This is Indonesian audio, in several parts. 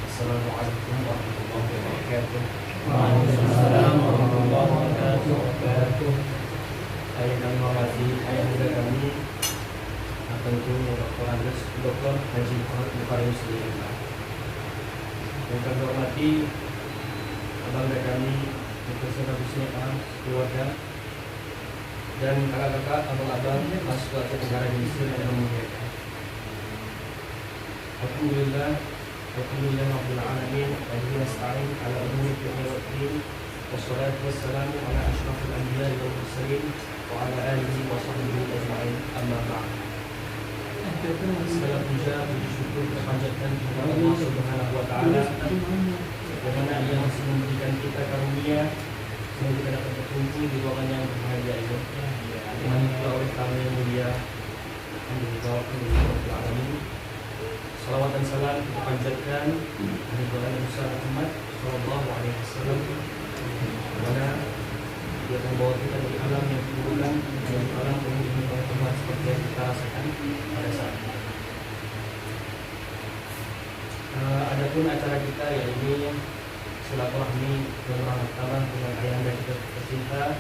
Assalamualaikum warahmatullahi wabarakatuh. Waalaikumsalam warahmatullahi wabarakatuh. Saya kami menghormati ayahanda kami, tentu Dr. Haji Muhammad Bukhari Muslim. Yang kami hormati abang-abang kami, Dr. Saudara Bismillah, keluarga, dan kakak-kakak, abang-abang, mahasiswa Negara Indonesia yang memuliakan. Alhamdulillah Rabbil Alamin, wa bihi nasta'in ala umuri dunya wad din, wassalatu wassalamu ala asyrafil anbiya'i wal mursalin wa ala alihi wa sahbihi ajma'in, amma ba'd. Segala puja puji syukur kita panjatkan kepada Allah Subhanahu wa taala yang mana Ia masih memberikan kita karunia sehingga kita dapat berkumpul di ruangan yang berbahagia ini. Dengan pula oleh tamu yang mulia, alhamdulillah Rabbil Alamin. Salawat dan salam kita panjatkan kepada Nabi Muhammad Sallallahu Alaihi Wasallam, mana dia akan membawa kita dari alam yang keburukan dan alam penuh dengan rahmat seperti yang kita rasakan pada saat ini. Adapun acara kita yaitu silaturahmi dan rahmatullah dengan ayahanda kita tercinta,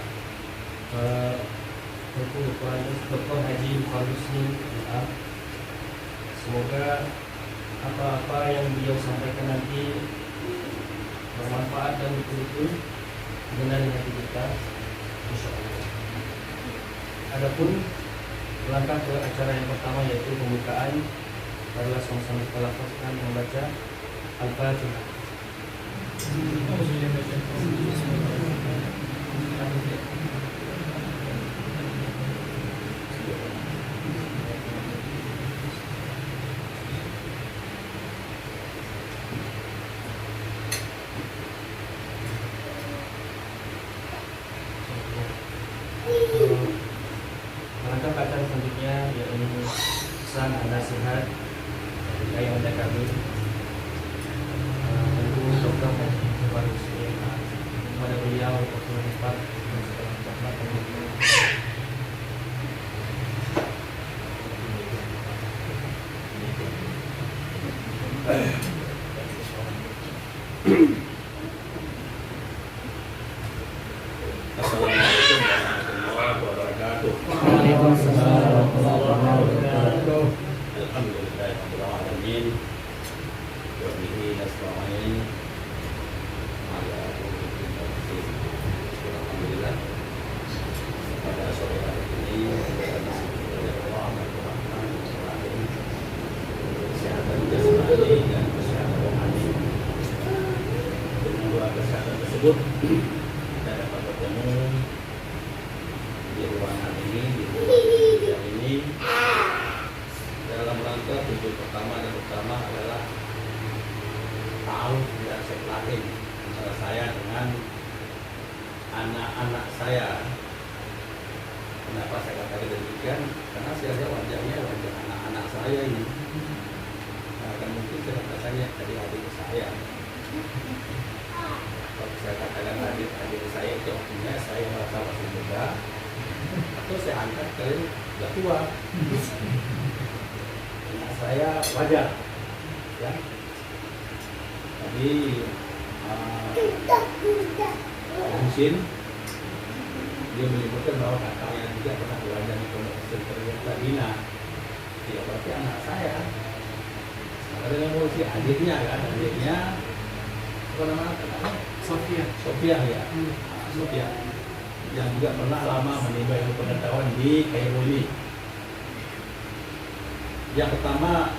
Dr. Haji Bukhari Muslim. Semoga apa-apa yang beliau sampaikan nanti bermanfaat dan betul-betul benar di hati kita, insyaallah. Adapun langkah ke acara yang pertama yaitu pembukaan, adalah sama-sama kita lafazkan membaca Al-Fatihah. Langkah acara selanjutnya yaitu pesan nasihat dari ayahanda kami, tentu Dr. Haji Bukhari Muslim, kepada beliau untuk mendapat dan segala rahmat dan Assalamualaikum warahmatullahi wabarakatuh. Waalaikumsalam warahmatullahi wabarakatuh. Alhamdulillahirabbil alamin. Wa bihi nasta'in ala umuri dunya. Alhamdulillah. Pada sore hari ini kita disebut Allah Ar-Rahman kesehatan jasmani dan kesehatan rohani. Dengan dua kesehatan tersebut kita dapat bertemu di ruangan ini, di ruangan ini dalam rangka tujuan pertama dan utama adalah ta'aruf dan silaturahim antara saya dengan anak-anak saya. Kenapa saya katakan demikian? Karena saya lihat wajahnya wajah anak-anak saya ini. Nah, kan mungkin saya katakannya adik-adik saya. Kalau saya katakan adik-adik saya itu artinya saya merasa masih muda, atau saya angkat ke sudah tua. Anak saya wajar, ya. Tadi Musin dia menyebutkan bahwa kakaknya juga pernah belajar di pondok pesantren Madinah. Ya berarti anak saya. Ada yang mau si adiknya kan, adiknya apa namanya? Sofia ya. Sofia yang juga pernah lama menimba ilmu pengetahuan di Kairo ini. Yang pertama,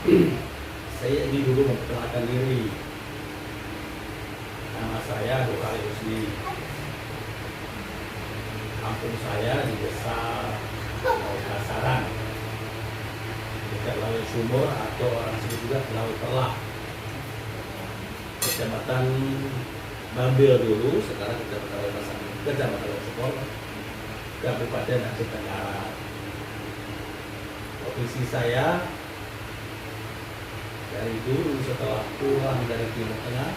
saya ingin dulu memperkenalkan diri. Nama saya Dokari Husni. Kampung saya di desa Kasaran, dekat Laut Sumur atau orang sebut juga Laut Telak, Kecamatan Bambil dulu, sekarang Kecamatan Laut Sumur, Kabupaten Aceh Tenggara. Profesi saya dari dulu setelah pulang dari Timur Tengah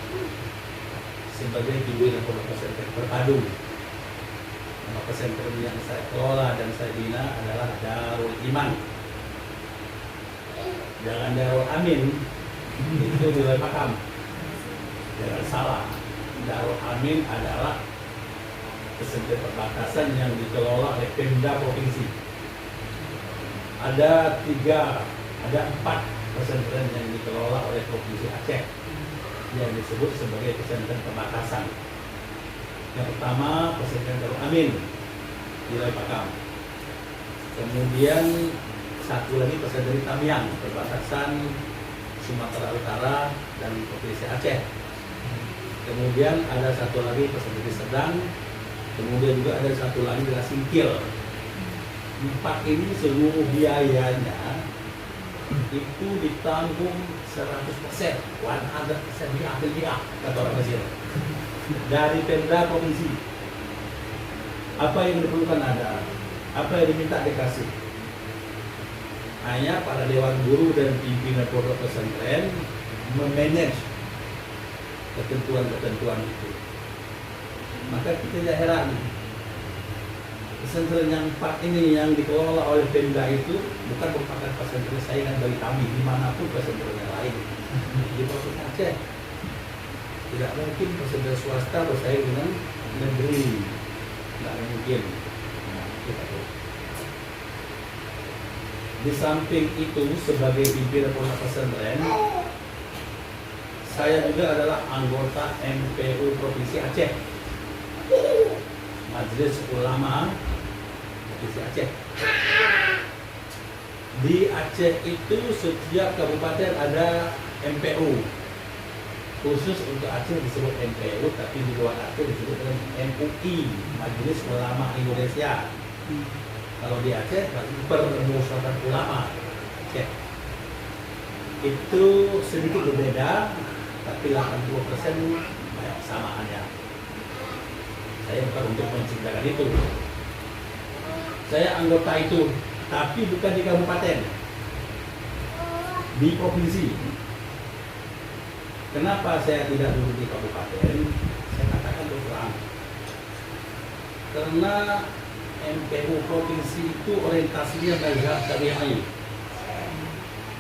sebagai pimpinan pondok pesantren terpadu. Nama pesantren yang saya kelola dan saya bina adalah Darul Iman. Jangan Darul Amin, itu nilai makam. Jangan salah, Darul Amin adalah pesantren perbatasan yang dikelola oleh Pemda Provinsi. Ada 4 pesantren yang dikelola oleh Provinsi Aceh yang disebut sebagai pesantren perbatasan. Yang pertama pesantren Darul Amin di Pakam. Kemudian satu lagi pesantren Tamiang perbatasan Sumatera Utara dan Provinsi Aceh. Kemudian ada satu lagi pesantren Sedang. Kemudian juga ada satu lagi di Singkil. 4 ini seluruh biayanya itu ditanggung 100%, 100% dia kata orang Mesir dari Pemda Provinsi. Apa yang diperlukan ada, apa yang diminta dikasih. Hanya para dewan guru dan pimpinan pondok pesantren memanage ketentuan-ketentuan itu. Maka kita tidak heran pesantren yang 4 ini yang dikelola oleh Pemda itu bukan merupakan pesantren saingan bagi kami dimanapun pesantren yang lain di Provinsi Aceh. Tidak mungkin pesantren swasta bersaing dengan negeri, tidak mungkin. Nah, kita di samping itu sebagai pimpinan pondok pesantren, saya juga adalah anggota MPU Provinsi Aceh, Majelis Ulama Provinsi Aceh. Di Aceh itu setiap kabupaten ada MPU. Khusus untuk Aceh disebut MPU, tapi di luar Aceh disebut dengan MUI, Majelis Ulama Indonesia. Kalau di Aceh berarti Permusyawaratan Ulama Aceh. Itu sedikit berbeda, tapi 80% banyak kesamaannya. Saya bukan untuk menceritakan itu. Saya anggota itu, tapi bukan di kabupaten, di provinsi. Kenapa saya tidak duduk di kabupaten? Saya katakan terus terang. Karena MPU provinsi itu orientasinya mazhab Syafi'i.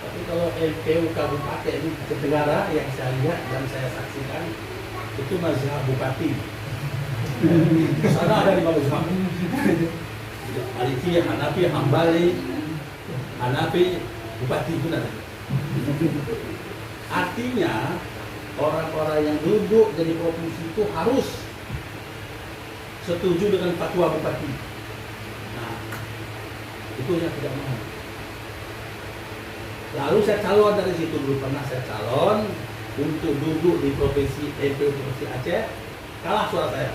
Tapi kalau MPU kabupaten Tenggara yang saya lihat dan saya saksikan itu mazhab bupati. Sana ada 5 mazhab. Maliki, Hanafi, Hambali, Hanafi, bupati itu ada. Artinya orang-orang yang duduk jadi provinsi itu harus setuju dengan fatwa bupati. Nah, itu yang tidak mau. Lalu saya calon dari situ, dulu pernah saya calon untuk duduk di provinsi Provinsi Aceh, kalah suara saya.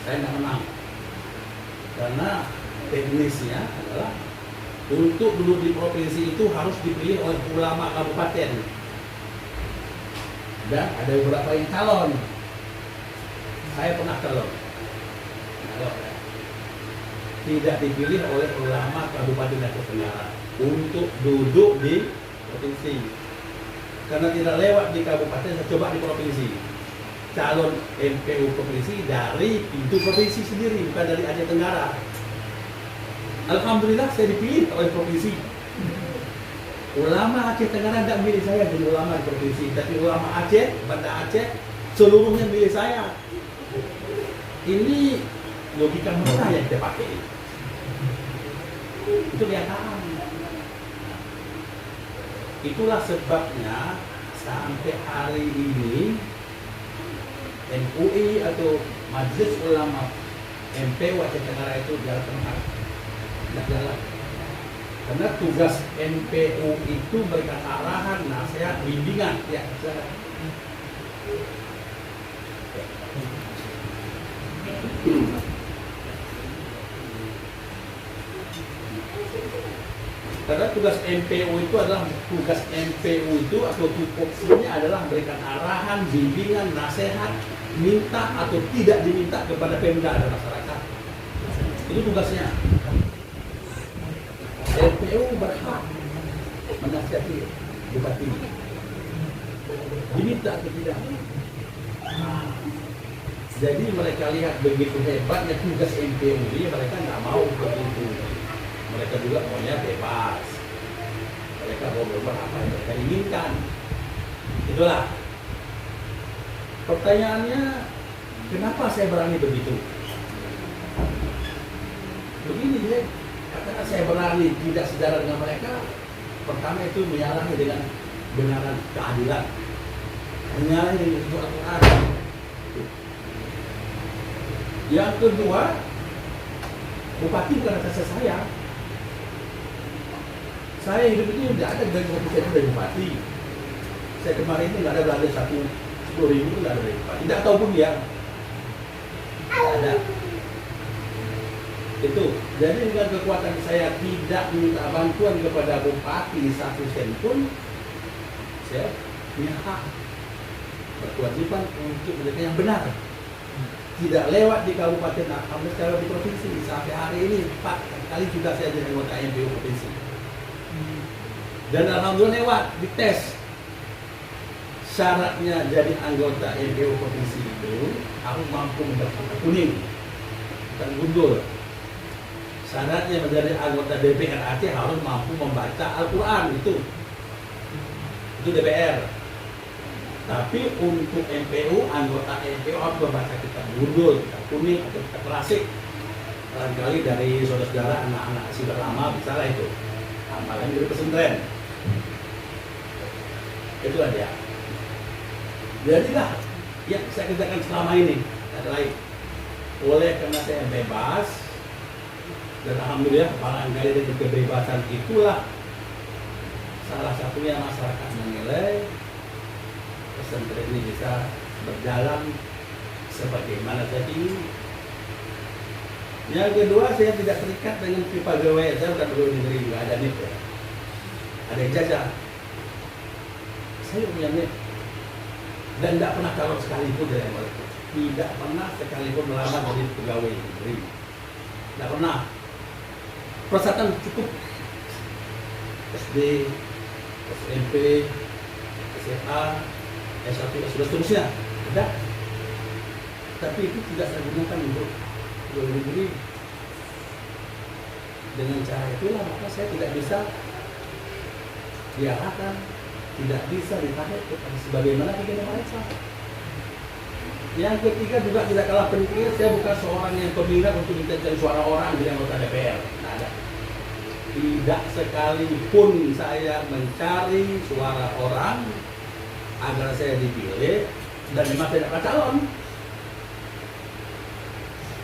Saya tidak menang. Karena teknisnya adalah untuk duduk di provinsi itu harus dipilih oleh ulama kabupaten. Dan ada beberapa yang calon. Saya pernah calon. Tidak dipilih oleh ulama Kabupaten Aceh Tenggara untuk duduk di provinsi. Karena tidak lewat di kabupaten, saya coba di provinsi. Calon MPU provinsi dari pintu provinsi sendiri, bukan dari Aceh Tenggara. Alhamdulillah saya dipilih oleh provinsi. Ulama Aceh Tenggara tidak milih saya jadi ulama di provinsi, tapi ulama Aceh, Banda Aceh, seluruhnya milih saya. Ini logika mana yang kita pakai? Itu kelihatan. Itulah sebabnya sampai hari ini MUI atau Majelis Ulama MPU Aceh Tenggara itu jalan tengah, tidak jalan. Karena tugas MPU itu memberikan arahan, nasihat, bimbingan, ya. Karena tugas MPU itu adalah atau tupoksinya adalah memberikan arahan, bimbingan, nasihat, minta atau tidak diminta kepada Pemda dan masyarakat. Itu tugasnya. MPU berhak menasihati bupati. Diminta atau tidak. Jadi mereka lihat begitu hebatnya tugas MPU ini, mereka nggak mau begitu. Mereka juga maunya bebas. Mereka mau berbuat apa yang mereka inginkan. Itulah. Pertanyaannya, kenapa saya berani begitu? Begini deh, karena saya berani tidak sejalan dengan mereka. Pertama itu menyalahi dengan kebenaran, keadilan. Menyalahi dengan Al-Quran. Yang kedua, bupati bukan atas saya. Saya hidup itu tidak ada dari dari bupati. Saya kemarin ini nggak ada belanja 10.000 nggak ada dari bupati. Tidak tahu pun dia. Tidak ada. Itu. Jadi dengan kekuatan saya tidak minta bantuan kepada bupati 1 sen pun, saya punya hak berkewajiban untuk mereka yang benar. Tidak lewat di kabupaten, harus lewat di provinsi. Sampai hari ini 4 kali sudah saya jadi anggota MPU provinsi. Dan alhamdulillah lewat di tes. Syaratnya jadi anggota MPU provinsi itu harus mampu membaca kuning dan gundul. Syaratnya menjadi anggota DPR Aceh harus mampu membaca Al-Quran itu DPR. Tapi untuk MPU, anggota MPU harus membaca kitab gundul, kitab kuning atau kitab klasik. Barangkali dari saudara-saudara anak-anak sudah lama bicara itu. Apalagi dari pesantren. Itu aja. Jadilah yang saya kerjakan selama ini adalah oleh karena saya bebas dan alhamdulillah barangkali dari kebebasan itulah salah satunya masyarakat menilai pesantren ini bisa berjalan sebagaimana saya ingin. Yang kedua, saya tidak terikat dengan pegawai. Saya bukan pegawai negeri, nggak ada NIP ya. Ada ijazah. Saya punya NIP. Dan tidak pernah calon sekalipun dari awal itu. Tidak pernah sekalipun melamar jadi pegawai negeri. Tidak pernah. Persyaratan cukup. SD, SMP, SMA, S1, S2, seterusnya. Tidak. Tapi itu tidak saya gunakan untuk pegawai negeri. Dengan cara itulah maka saya tidak bisa diarahkan, tidak bisa ditarik sebagaimana kegiatan mereka. Yang ketiga juga tidak kalah penting, saya bukan seorang yang peminat untuk mencari suara orang jadi anggota DPR. Tidak ada. Tidak sekalipun saya mencari suara orang agar saya dipilih dan memang saya tidak calon.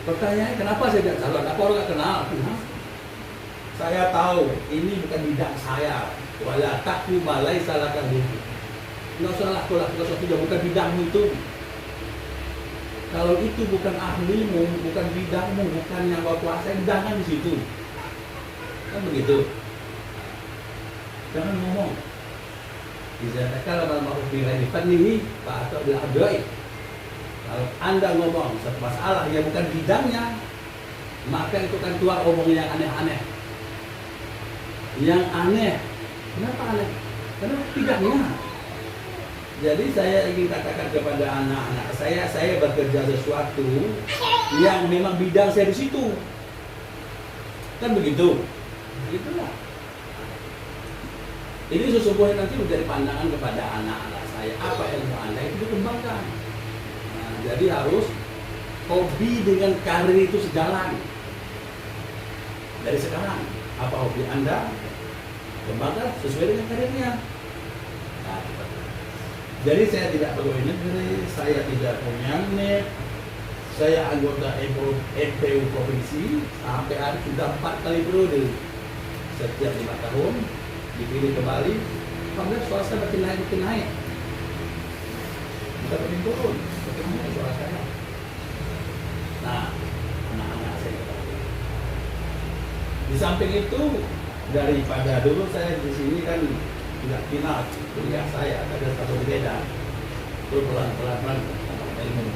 Pertanyaannya kenapa saya tidak calon? Apa orang nggak kenal? Saya tahu ini bukan bidang saya. Wala takfu malai salah kamu. Nggak usah lakukan sesuatu yang bukan bidangmu itu. Kalau itu bukan ahlimu, bukan bidangmu, bukan yang kau kuasai, jangan di situ. Kan begitu. Jangan ngomong. Bisa kalau mau bilang ini Pak atau bilang adoi. Kalau Anda ngomong satu masalah yang bukan bidangnya, maka itu kan keluar omongnya yang aneh-aneh. Yang aneh. Kenapa aneh? Karena bidangnya. Jadi saya ingin katakan kepada anak-anak saya bekerja sesuatu yang memang bidang saya di situ. Kan begitu? Itulah. Ini sesungguhnya nanti menjadi pandangan kepada anak-anak saya. Apa ilmu Anda itu dikembangkan. Nah, jadi harus hobi dengan karir itu sejalan. Dari sekarang, apa hobi Anda? Kembangkan sesuai dengan karirnya. Nah, jadi saya tidak pegawai negeri, saya tidak punya NET, saya anggota FPU provinsi, sampai hari sudah 4 kali periode. Setiap 5 tahun dipilih kembali, alhamdulillah suara saya makin naik. Bukan makin turun, makin naik suara saya. Nah, anak-anak saya ketahui. Di samping itu, daripada dulu saya di sini kan tidak final kuliah saya ada satu beda, terus pelan-pelan ilmu.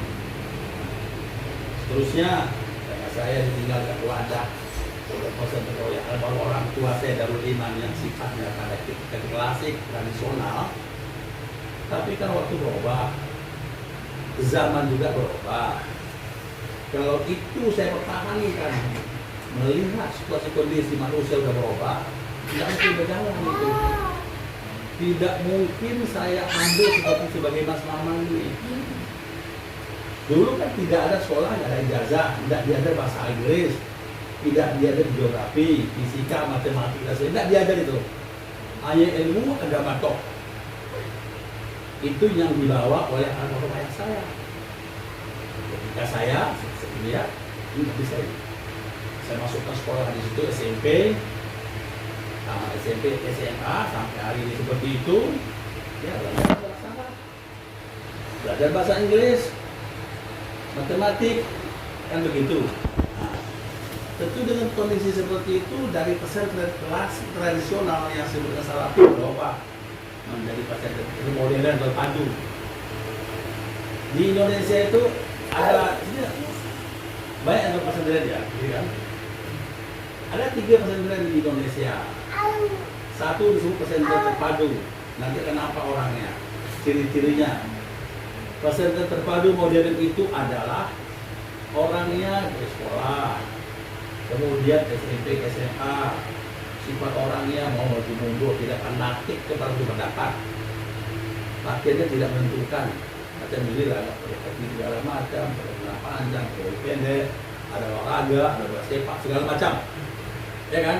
Seterusnya saya ditinggal ke keluarga, baru orang tua saya Darul Iman yang sifatnya pada klasik tradisional. Tapi kan waktu berubah, zaman juga berubah. Kalau itu saya pertahankan, melihat situasi kondisi manusia sudah berubah, tidak mungkin berjalan itu. Tidak mungkin saya ambil sebagai Mas Maman ini. Dulu kan tidak ada sekolah, tidak ada ijazah, tidak diajar bahasa Inggris, tidak diajar geografi, fisika, matematika, tidak diajar itu. Hanya ilmu agama tok. Itu yang dibawa oleh anak ayah saya. Ketika saya lihat, ini nggak bisa ini. Saya masukkan sekolah di situ SMP, SMA sampai hari ini seperti itu. Ya belajar bahasa Inggris, matematik, kan begitu. Nah, tentu dengan kondisi seperti itu dari pesantren klasik tradisional yang sebetulnya salah berubah menjadi pesantren modern terpadu. Di Indonesia itu ada banyak yang pesantren ya, kan? Ada 3 pesantren di Indonesia. Satu disebut pesantren terpadu. Nanti kenapa orangnya? Ciri-cirinya. Pesantren terpadu modern itu adalah orangnya di sekolah, kemudian SMP, SMA, sifat orangnya mau maju mundur, tidak fanatik kepada pendapat, latihannya tidak menentukan, latihan diri lah, segala macam, berjalan panjang, berjalan pendek, ada olahraga, ada bola sepak, segala macam, ya kan?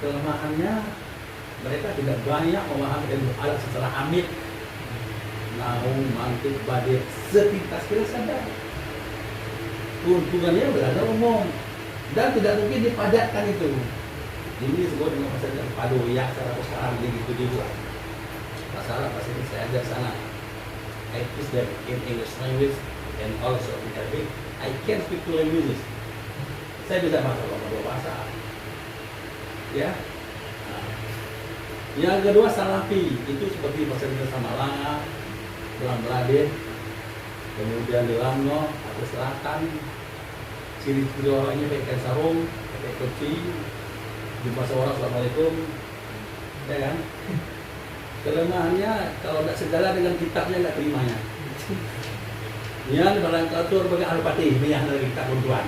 Kelemahannya mereka tidak banyak memahami ilmu alat secara amit, namun mantik badai sepintas kira sadar. Keuntungannya berada umum dan tidak mungkin dipadatkan itu. Ini disebut dengan pesantren terpadu ya, secara sekarang jadi gitu juga. Masalah pas ini saya ajar sana. I teach them in English language and also in Arabic. I can speak two languages. Saya bisa bahasa dua bahasa. Ya. Nah. Yang kedua Salafi, itu seperti pesantren Samalangan, Belang-Beladin, kemudian di Langno, atau Selatan, ciri-ciri orangnya pakai sarung, pakai topi, jumpa seorang Assalamualaikum, ya kan? Kelemahannya kalau tidak segala dengan kitabnya nggak terimanya. Yang barangkali berbagai Al-Fatih, yang dari kitab Tuhan.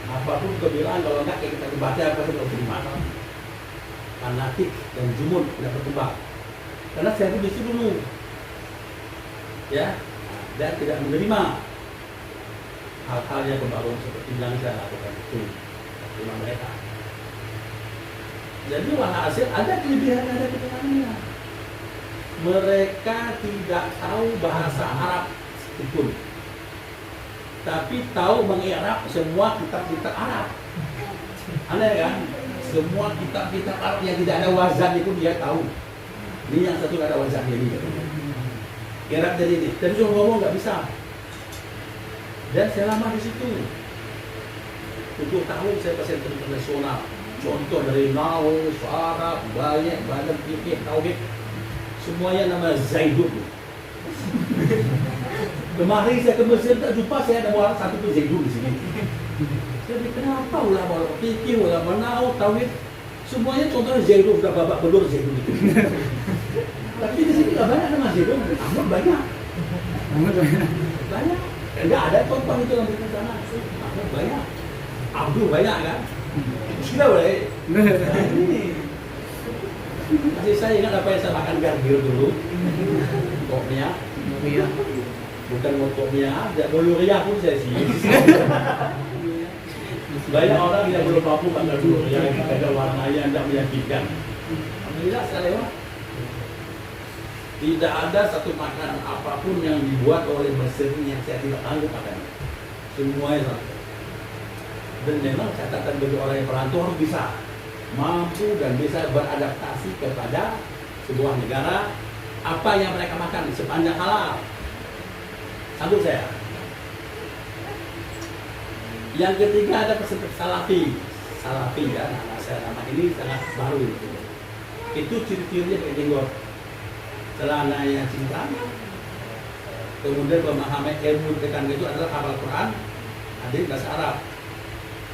Apapun kebilang kalau enggak kita baca apa pun tidak terima. Fanatik dan jumud tidak berkembang. Karena saya itu disitu dulu, ya, dan tidak menerima hal-hal yang berbaru seperti yang saya lakukan itu terima mereka. Jadi walhasil ada kelebihan, ada kekurangannya. Mereka tidak tahu bahasa Arab sedikitpun, tapi tahu mengi'rab semua kitab-kitab Arab. Aneh kan? Semua kitab-kitab Arab yang tidak ada wazan itu dia tahu. Ini yang satu ada wazan ini. I'rab jadi ini. Tapi cuma ngomong nggak bisa. Dan saya lama di situ. Untuk tahun saya pesantren internasional. Contoh dari nahwu, Arab, banyak fikih, tauhid. Semuanya nama Zaidun. Kemarin saya ke Mesir tak jumpa saya ada orang satu pun Zaidun di sini. Jadi kenapa ulama fikih, ulama nahwu, tauhid semuanya contohnya Zaidun, sudah babak belur Zaidun itu. Tapi di sini nggak banyak nama Zaidun, Ahmad banyak. Banyak. Enggak ada contoh itu yang di sana. Ahmad banyak. Abdul banyak kan? Gila boleh. Ini. Masih saya ingat apa yang saya makan gargil dulu. Koknya. Bukan motornya aja, Gloria pun saya sih. Banyak orang yang belum mampu pakai Gloria yang ada warnanya tidak meyakinkan. Alhamdulillah saya lewat. Tidak ada satu makanan apapun yang dibuat oleh mesin yang saya tidak sanggup makan. Semuanya sama. Dan memang catatan bagi orang yang perantau harus bisa mampu dan bisa beradaptasi kepada sebuah negara apa yang mereka makan sepanjang halal. Sanggup saya. Yang ketiga ada peserta salafi. Salafi ya, nama ini sangat baru itu. Itu ciri-cirinya kayak jenggot. Celananya cinta. Kemudian pemahaman ilmu tekan itu adalah hafal Quran, hadis bahasa Arab.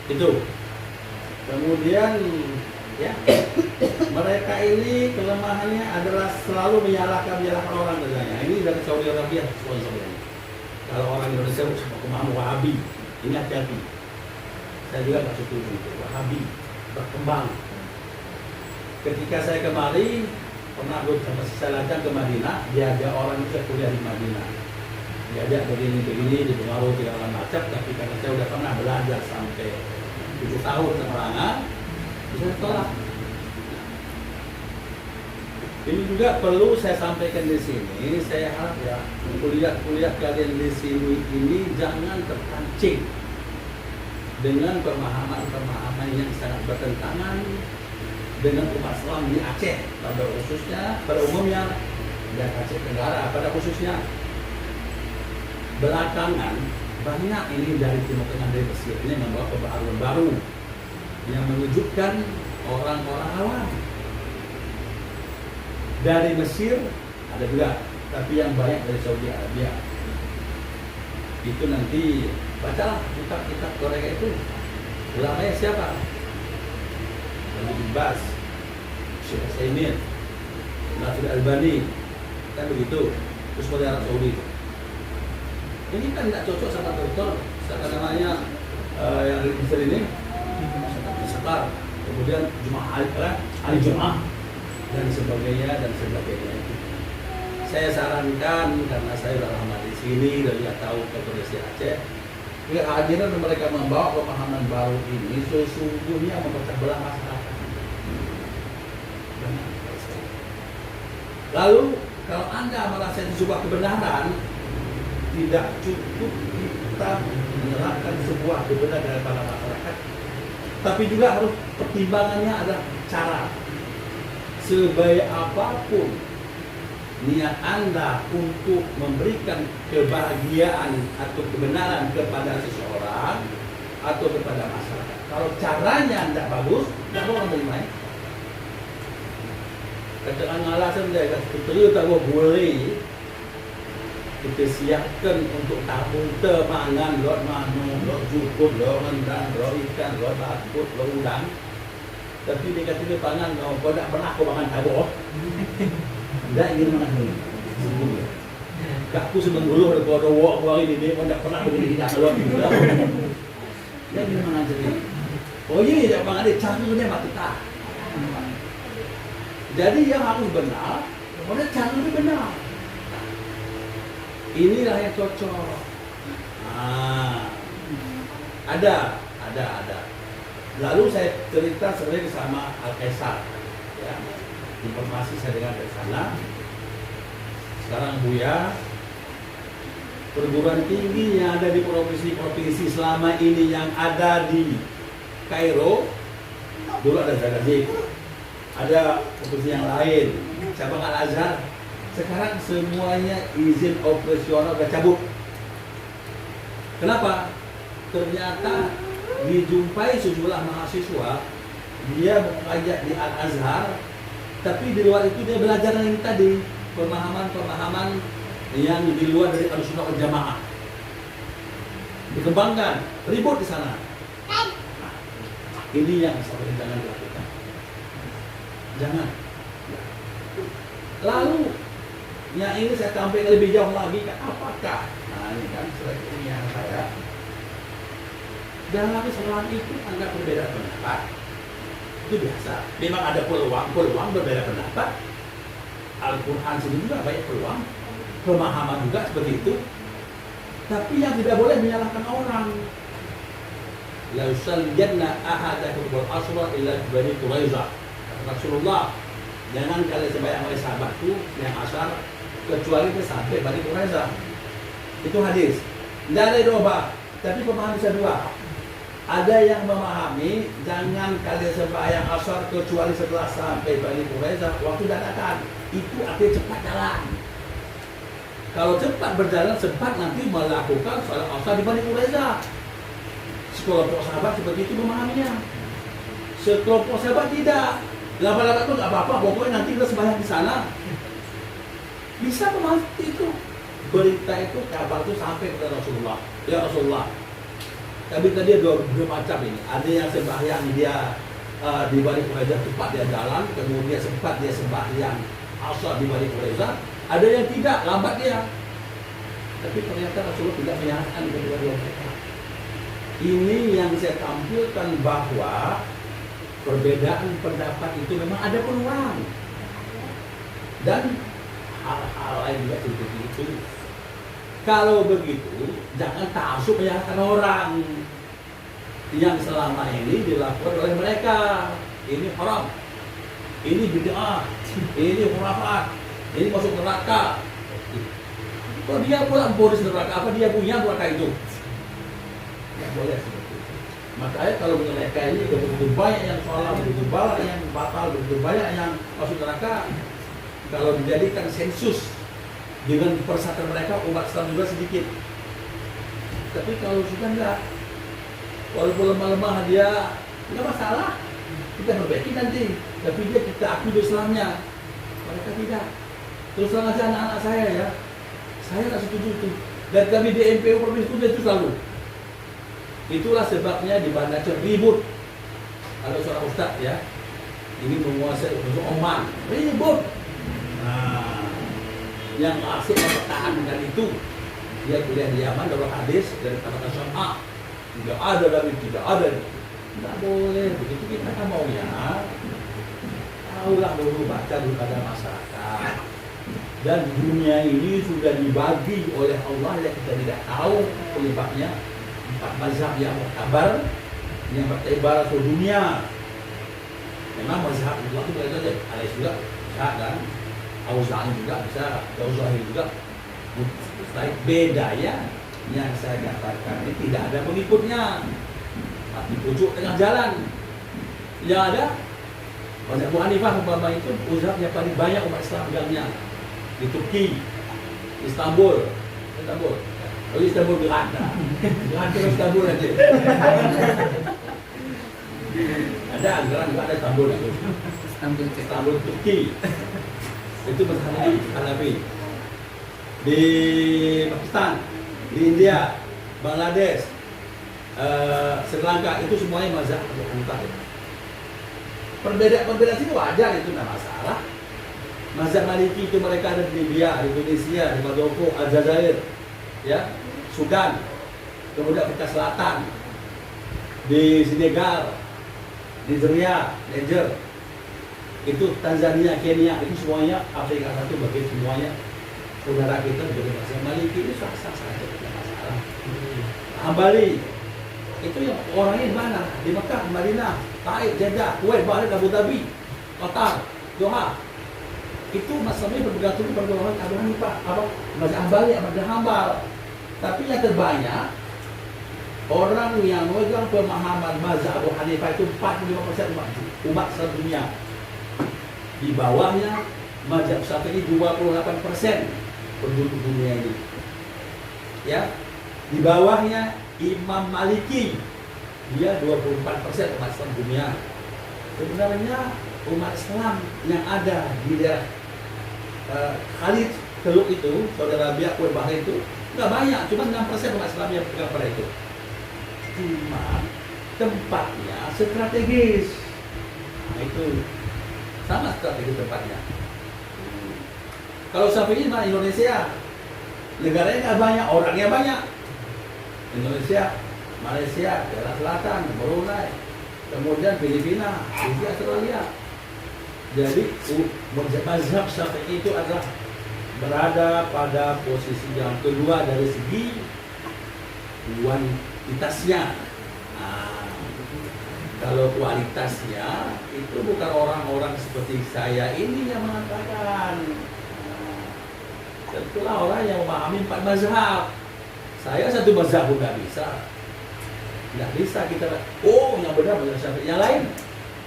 Itu. Kemudian ya, mereka ini kelemahannya adalah selalu menyalahkan orang katanya. Ini dari Saudi Arabia sponsornya. Kalau orang Indonesia pemahaman Wahabi, ini hati-hati. Saya juga nggak setuju itu. Wahabi berkembang. Ketika saya kemari, pernah saya lancar ke Madinah, diajak orang itu kuliah di Madinah. Diajak begini, dipengaruhi segala macam, tapi karena saya udah pernah belajar sampai 7 tahun semerangan, bisa tolak. Ini juga perlu saya sampaikan di sini. Saya harap ya, kuliah kalian di sini ini jangan terpancing dengan pemahaman yang sangat bertentangan dengan umat Islam di Aceh pada khususnya, pada umumnya, dan Aceh Tenggara pada khususnya. Belakangan banyak ini dari Timur Tengah, dari Mesir ini membawa kebaharuan baru yang mengejutkan orang-orang awam. Dari Mesir ada juga, tapi yang banyak dari Saudi Arabia. Itu nanti bacalah kitab Korea itu. Ulamanya siapa? Nabi Bas, Syekh Utsaimin, Nasir Albani, kan begitu. Terus dari Arab Saudi. Ini kan tidak cocok sama dokter, siapa namanya yang di Mesir ini, Sekar, kemudian Jumaah Ali Jumaah dan sebagainya. Saya sarankan karena saya sudah lama di sini dan juga tahu kondisi Aceh, kehadiran mereka membawa pemahaman baru ini sesungguhnya memecah belah masyarakat. Lalu kalau Anda merasa itu sebuah kebenaran, tidak cukup kita menyerahkan sebuah kebenaran daripada masyarakat, tapi juga harus pertimbangannya ada cara. Sebaik apapun niat Anda untuk memberikan kebahagiaan atau kebenaran kepada seseorang atau kepada masyarakat, kalau caranya tidak bagus, tidak boleh menerima. Keterangan alasan dia kata, tak boleh kita siapkan untuk tabung temangan, lot manu, lot jukut, lot rendang, lot ikan, lot bakut, lot udang. Tapi dia kata dia pangan, kau tak pernah kau makan tabung. Tak ingin makan ini. Aku sebelum dulu ada kau wak ini, dia pun tak pernah begini tidak keluar juga. Dia ingin makan jadi. Oh iya, dia makan dia canggulnya mati tak. Jadi yang harus benar, kemudian canggulnya benar. Inilah yang cocok. Ada. Lalu saya cerita sering sama Al-Kaisar. Ya, informasi saya dengar dari sana. Sekarang Buya, perguruan tinggi yang ada di provinsi selama ini yang ada di Kairo, dulu ada Zagazig, ada provinsi yang lain, cabang Al-Azhar. Sekarang semuanya izin operasional sudah cabut. Kenapa? Ternyata dijumpai sejumlah mahasiswa, dia mengajar di Al-Azhar, tapi di luar itu dia belajar yang tadi, pemahaman yang di luar dari Ahlussunnah wal Jamaah. Dikembangkan, ribut di sana. Nah, ini yang sampai jangan dilakukan. Jangan. Lalu yang ini saya tampilkan lebih jauh lagi, apakah? Nah ini kan selanjutnya saya. Dalam Islam itu anggap berbeda pendapat, itu biasa. Memang ada peluang berbeda pendapat. Al-Quran sendiri juga banyak peluang, pemahaman juga seperti itu. Tapi yang tidak boleh menyalahkan orang. La yusalliyanna ahadakum al-asra ila Bani Quraiza. Rasulullah, jangan kalian sembahyang oleh sahabatku yang asar kecuali sampai Bani Quraiza. Itu hadis. Tidak ada doa, tapi pemahaman bisa dua. Ada yang memahami jangan kalian sembahyang asar kecuali setelah sampai Bani Quraiza, waktu dadakan. Itu artinya cepat jalan. Kalau cepat berjalan, sempat nanti melakukan salat asar di Bani Quraiza. Sekelompok sahabat seperti itu memahaminya. Sekelompok sahabat tidak. Lama-lama itu nggak apa-apa, pokoknya nanti kita sembahyang di sana. Bisa memahami itu. Berita itu, kabar itu sampai kepada Rasulullah. Ya Rasulullah, tapi tadi ada dua macam ini. Ada yang sembahyang dia di Bani Quraiza cepat dia jalan, kemudian sempat dia sembahyang asar di Bani Quraiza. Ada yang tidak, lambat dia. Tapi ternyata Rasulullah tidak menyalahkan kedua-dua mereka. Ini yang saya tampilkan bahwa perbedaan pendapat itu memang ada peluang. Dan hal-hal lain juga seperti itu. Kalau begitu, jangan ta'assub menyalahkan orang yang selama ini dilakukan oleh mereka. Ini haram, ini bid'ah, ini khurafat, ini masuk neraka. Kalau dia pulang boris neraka, apa dia punya neraka itu? Tidak boleh seperti itu. Makanya kalau mereka ini begitu banyak yang salah, begitu banyak yang batal, begitu banyak yang masuk neraka, kalau dijadikan sensus dengan persatuan mereka, umat Islam juga sedikit. Tapi kalau sudah enggak, walaupun lemah-lemah dia enggak masalah, kita perbaiki nanti. Tapi dia kita akui Islamnya, mereka tidak. Terus terang aja anak-anak saya ya, saya nggak setuju itu. Dan kami di MPU Provinsi itu selalu. Itulah sebabnya di Banda Aceh ribut. Ada seorang ustaz ya, ini menguasai untuk Oman, ribut. Nah, yang asik mempertahankan itu, dia kuliah di Yaman, dapat hadis dari kata Syam'a. Tidak ada dari tidak ada. Tidak boleh begitu. Kita maunya tahulah dulu, baca dulu pada masyarakat. Dan dunia ini sudah dibagi oleh Allah yang kita tidak tahu penyebabnya. 4 mazhab yang berkabar, yang bertebar seluruh dunia. Memang mazhab Allah itu berada di Alais juga bisa, dan Auza'i juga bisa, Auza'i juga. Bedanya yang saya katakan ini tidak ada pengikutnya, di pucuk tengah jalan. Yang ada mazhab Abu Hanifah umpama itu mazhab yang paling banyak umat Islam pegangnya di Turki, Istanbul. Kalau Istanbul berada, jangan terus Istanbul aja. Ada anggaran juga ada Istanbul itu. Istanbul Turki. Itu mazhab Hanafi. Di Pakistan, di India, Bangladesh, Sri Lanka, itu semuanya mazhab Abu Hanifah. Perbedaan itu wajar, itu tidak masalah. Mazhab Maliki itu mereka ada di Libya, di Indonesia, di Maroko, Aljazair, ya, Sudan, kemudian Afrika Selatan, di Senegal, di Nigeria, Niger, itu Tanzania, Kenya, itu semuanya Afrika satu bagian semuanya saudara kita sebagai mazhab Maliki. Itu sah-sah saja, tidak masalah. Hambali itu yang orangnya di mana? Di Mekah, Madinah, Taif, Jeddah, Kuwait, Bahrain, Abu Dhabi, Qatar, Doha. Itu masalahnya berpegang teguh pada golongan Abu Hanifah, apa mazhab Hambali, mazhab Hambal. Tapi yang terbanyak orang yang memegang pemahaman mazhab Abu Hanifah itu 45% umat Islam dunia. Di bawahnya mazhab Syafi'i 28% penduduk dunia ini. Ya. Di bawahnya Imam Maliki, dia 24% umat Islam dunia. Sebenarnya umat Islam yang ada di daerah Khalid Teluk itu, Saudi Arabia, Kuwait, Bahrain itu nggak banyak, cuma 6% umat Islam yang pegang pada itu. Cuma tempatnya strategis. Nah, itu sama strategi tempatnya. Kalau Syafi'i mana Indonesia, negaranya nggak banyak, orangnya banyak. Indonesia, Malaysia, daerah selatan, Brunei, kemudian Filipina, India, Australia. Jadi mazhab Syafi'i itu adalah berada pada posisi yang kedua dari segi kuantitasnya. Nah, kalau kualitasnya itu bukan orang-orang seperti saya ini yang mengatakan. Nah, tentulah orang yang memahami 4 mazhab. Saya satu mazhab pun nggak bisa. Nggak bisa kita, oh yang benar mazhab Syafi'i, yang lain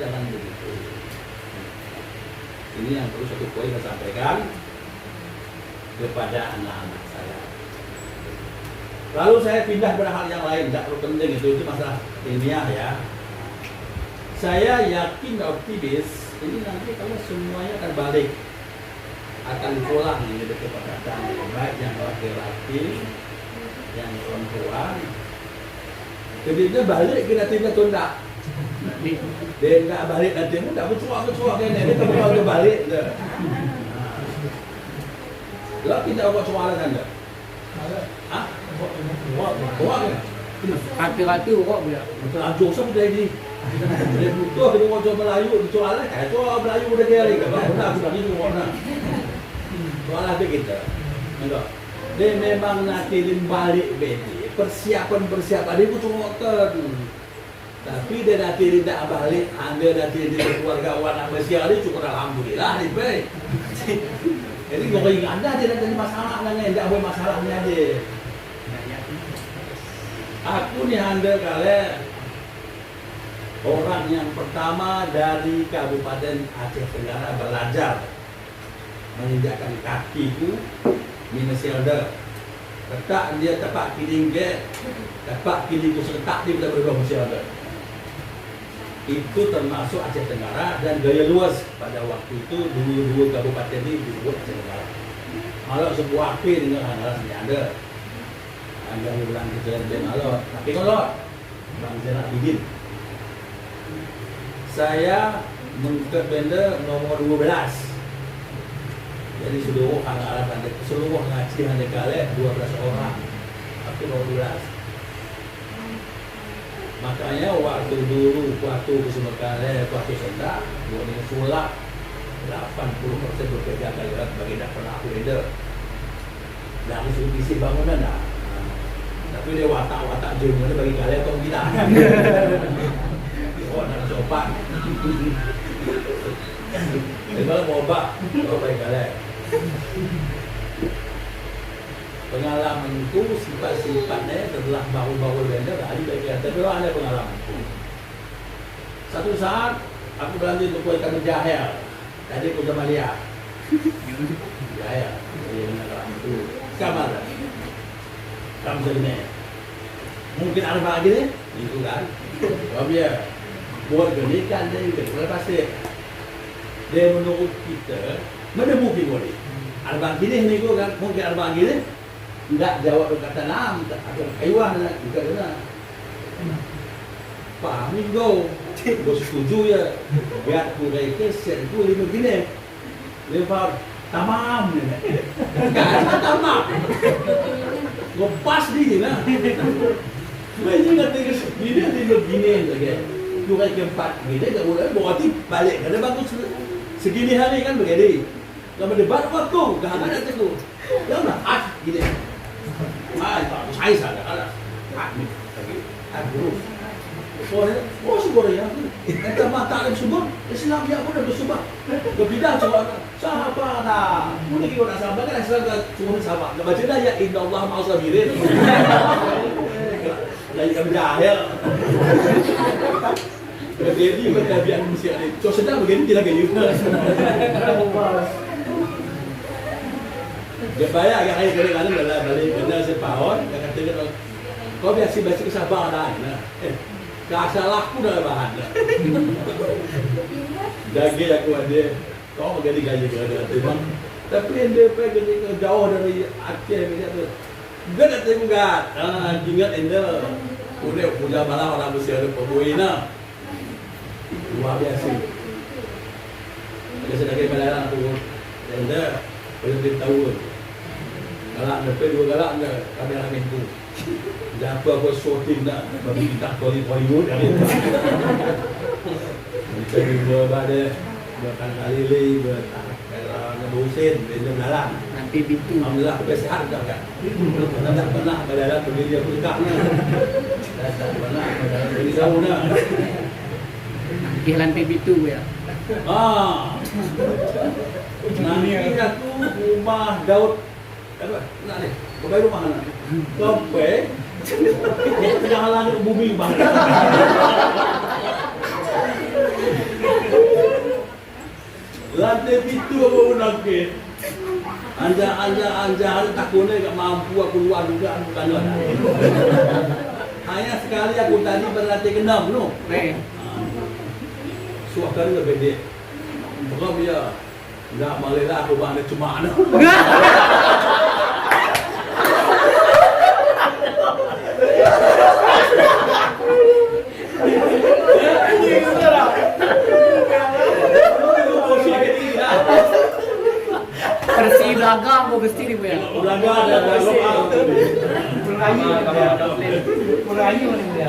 jangan begitu. Ini yang perlu satu poin saya sampaikan kepada anak-anak saya. Lalu saya pindah pada hal yang lain, tidak terlalu penting itu masalah ilmiah ya. Saya yakin dan optimis ini nanti kalau semuanya akan balik, akan pulang ini kepada baik yang laki-laki, yang perempuan. Kemudian balik ke nantinya tunda. Dia nggak balik nanti, nggak bercuak kan? Dia kalau balik, lo kita buat soalan anda? Hah? Buat kan? Hati-hati kok dia. Betul aja sampai ini. Dia butuh dia mau coba Melayu, soalan kayak coba Melayu udah dia lagi. Benar sudah itu warna. Soalan kita, enggak. Dia memang nanti balik bedi. Persiapan itu cuma tapi dia nanti tidak balik, anda nanti di keluarga anak Malaysia ini cukup alhamdulillah nih baik. Jadi kalau ingat anda dia nanti masalah nanya, tidak boleh masalahnya dia. Aku nih anda kalian orang yang pertama dari Kabupaten Aceh Tenggara belajar menginjakkan kakiku minus elder. Letak dia tepat kiri gate, tepat kiri setak dia sudah berdua masih ada. Itu termasuk Aceh Tenggara dan Gaya Luas pada waktu itu dua kabupaten ini dibuat Aceh Tenggara. Kalau sebuah api dengan anggaran ada, anggaran bulan kejadian malam. Tapi kalau Bang Zainal Abidin, saya mengikut benda nomor 12. Jadi seluruh anak-anak anda, seluruh ngaji anda kalian 12 orang, aku 12. Makanya waktu dulu, waktu bersama kalian, waktu sendak, buat ini sulap 80% bekerja kalian bagi tak pernah aku leader. Dan disuruh isi bangunan dah. Tapi dia watak-watak je mana bagi kalian atau kita. Oh nak sopan. Kalau mau obat, bagi kalian. Pengalaman itu sifat-sifatnya setelah baru-baru benda tadi bagi tapi ada pengalaman. Satu saat aku berlanjut untuk kuat kami jahil. Tadi aku sama lihat. Jahil. Pengalaman itu kamar. Kamu sini. Mungkin ada lagi nih, itu kan. Kalau dia buat genikan dia juga pasti dia menurut kita mana mungkin boleh. Arbang gini nih gua kan, mungkin arbang gini enggak jawab kata nam, ada ayuan juga ada. Pak Minggu, gua setuju ya. Biar ku rekeset ku lima gini. Lepas tamam nih. Enggak tamam. Gua pas di lah. Ini kata gini lagi. Dua kali keempat gini enggak boleh berarti balik. Ada bagus segini hari kan begini. Kalau berdebat waktu, jangan ada tegur. Ya udah, gini. Saya salah, ada. Nih, lagi. Buruk. Subur ya. Kita mata ada subur, Islam ya pun ada subur. Berbeda coba. Sahabat lah. Mungkin kita nak sahabat kan asal cuma sahabat. Baca dah ya Inna Allah ma'asabirin. Lagi kami jahil. Jadi bertabiat manusia ini. So sedang begini tidak kayak gitu. Dia bayar yang air kadang-kadang adalah balik benda sepahon. Dia katakan kau biasa baca kesabaran. Tak salahku dalam bahan. Daging aku ada. Kau menjadi gaji kerana tapi yang dia pergi jauh dari Aceh macam tu. Dia nak tengok gat. Ingat anda. Punya malam orang mesti ada pembuina. Luar biasa. Ada sedikit melarang tu. Anda boleh beritahu. Galak dapat 2 galak anda kamera itu. Siapa apa shooting nak bagi kita Hollywood hari ini. Kita juga ada bukan kali buat kalau ngebusin benda dalam. Nanti PB2. Alhamdulillah aku sehat dah kan. Karena tak pernah berdalam berdiri aku dekat ni. Dan tak pernah berdalam berdiri jauh dah. Kehilan PB2 ya. Nanti aku rumah Daud. Apa? Nak ni. Kau rumah mana? Sampai dia tengah langit bumi bang. Lantai pintu aku nakit. Anja takutnya tak mampu aku keluar juga bukan ada. Hanya sekali aku tadi berlatih ke-6 no. Suara dia beda. Bukan dia. Enggak malah aku bang cuma ana. Bersih belakang mau mesti ni ya. Belakang ada lokal. Mulai ni ya.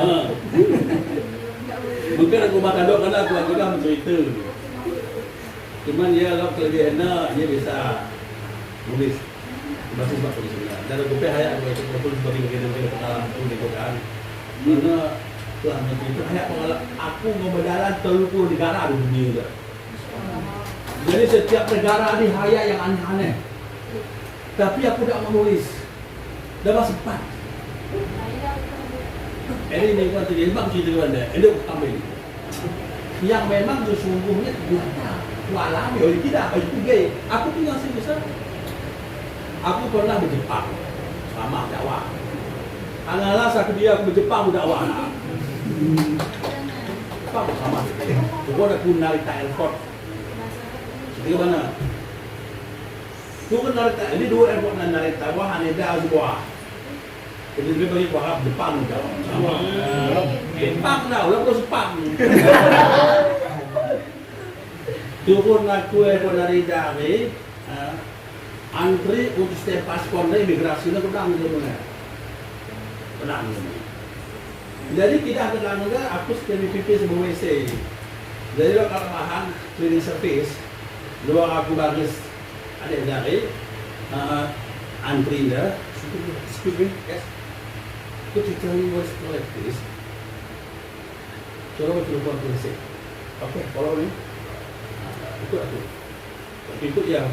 Mungkin aku makan dok karena aku juga mencerita. Cuman dia kalau kelebihannya dia bisa nulis bahasa sebab tulisnya. Dan aku hayat aku itu betul sebagai bagian pengalaman itu di kan. Karena telah mencerita hayat pengalaman aku membedalan 30 negara di dunia juga. Jadi setiap negara ada hayat yang aneh-aneh. Tapi aku tak menulis. Dah sempat. Ini kan jadi memang cerita anda. Ini ambil. Yang memang sesungguhnya nyata. Alami oleh kita apa itu gay. Aku tinggal sini besar. Aku pernah berjepang sama dakwah. Angalah aku berjepang dakwah. Apa sama? Aku ada pun Narita Airport. Jadi mana? Tu kan Narita. Ini dua airport Narita. Wah Haneda sebuah. Jadi dia bagi buah Jepang jauh. Jepang dah, orang kau Jepang. Turun aku dari dari antri untuk setiap paspor dari imigrasi itu pedang dia pedang. Jadi kita pedang juga aku setiap PP sebuah WC. Jadi kalau bahan cleaning service, luar aku bagus ada dari antri dia. Excuse me, yes. Could you tell me what's the like this? Coba telepon polisi. Okay, follow me. Ikut aku. Ikut yang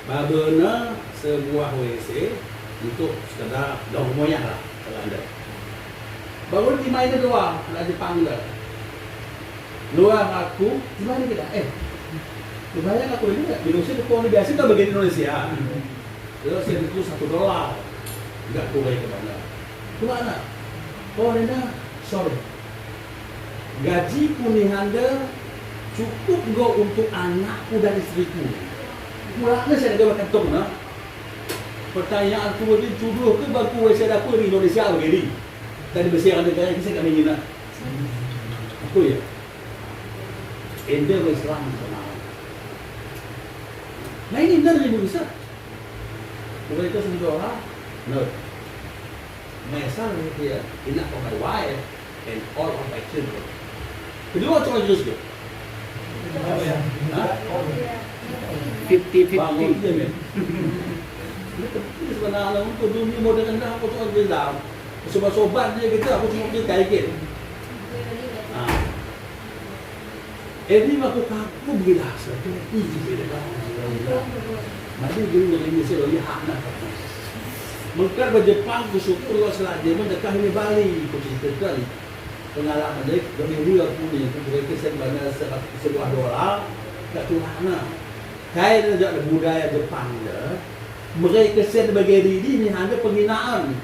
babena sebuah WC untuk sekedar dong moyang lah kalau anda. Baru di mana doang, nak Jepang dah. Luar aku, di mana kita? Lumayan aku ini tak? Indonesia tu pun biasa tak bagi Indonesia. Kalau saya itu $1, enggak kurang ke mana? Ke mana? Oh, Nena, sorry. Gaji kuning anda cukup enggak untuk anakku dan istriku. Pulangnya saya ada ketuk na. Pertanyaan tu bagi jodoh ke baku saya dapat di Indonesia begini. Dan bersihkan negara kita kami ingin. Aku ya. Ende Islam sama. Nah ini benar Indonesia. Bukan itu $1. No. My salary here enough for my wife and all of my children. Kedua cuma jus ke? 50-50. Bangun dia men. Ini sebenarnya untuk dunia moden dah aku cuma bilang. Sobat-sobat dia kita aku cuma dia kaikin. Ini aku kaku bila saja. Ini beda. Mari dulu dengan Indonesia lihat nak. Mengkar Jepang bersyukur kalau selagi mendekat ini Bali cerita kali pengalaman dia dulu aku ni mereka sebenarnya sebuah dolar tak tulahna kaya dia budaya Jepang dia mereka sen bagi diri ni hanya penghinaan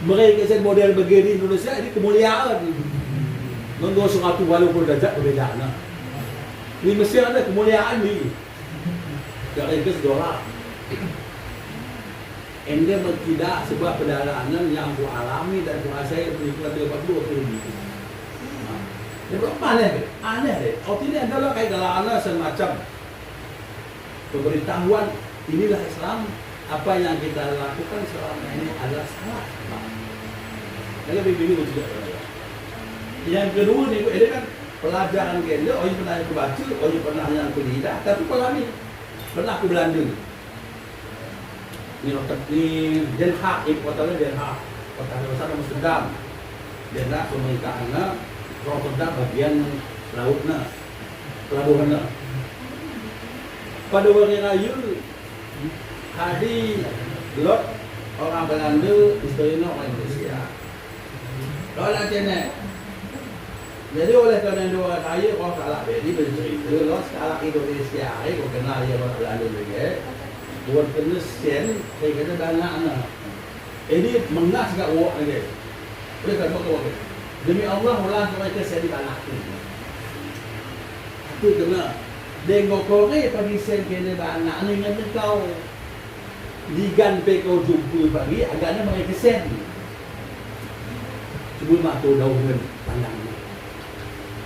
mereka sen model bagi diri Indonesia ini kemuliaan nunggu satu walaupun darjat berbeza nah di Mesir ada kemuliaan ni tak ada dolar. Anda tidak sebuah perjalanan yang aku alami dan aku saya berikut 30 ribu. Dia aneh, aneh deh. Oh ini adalah kayak galana semacam pemberitahuan inilah Islam. Apa yang kita lakukan selama ini adalah salah. Jadi begini juga. Yang kedua nih, ini kan pelajaran gender. Oh ini pernah aku baca, oh ini pernah yang aku lihat. Tapi pelami pernah aku Belanda. ni Den Haag, ibu kotanya Den Haag, kota besar Amsterdam. Den Haag pemerintahnya, Rotterdam bagian lautnya, pelabuhannya. Pada hari raya, hari lot orang Belanda, historinya orang Indonesia. Kalau nak cakap, jadi oleh kerana dua orang kaya, orang salah beri bercerita, lot sekarang Indonesia, kau kenal dia orang Belanda juga. Buat kena sen, saya kata dana anak. Ini mengas kat wak lagi. Boleh tak buat ke? Demi Allah, ulang mereka sen di tanah. Itu kena. Dengo kore pagi sen kena anak ni dengan kau. Digan pe kau jumpa pagi, agaknya mereka sen. Sebelum matu daun pandang.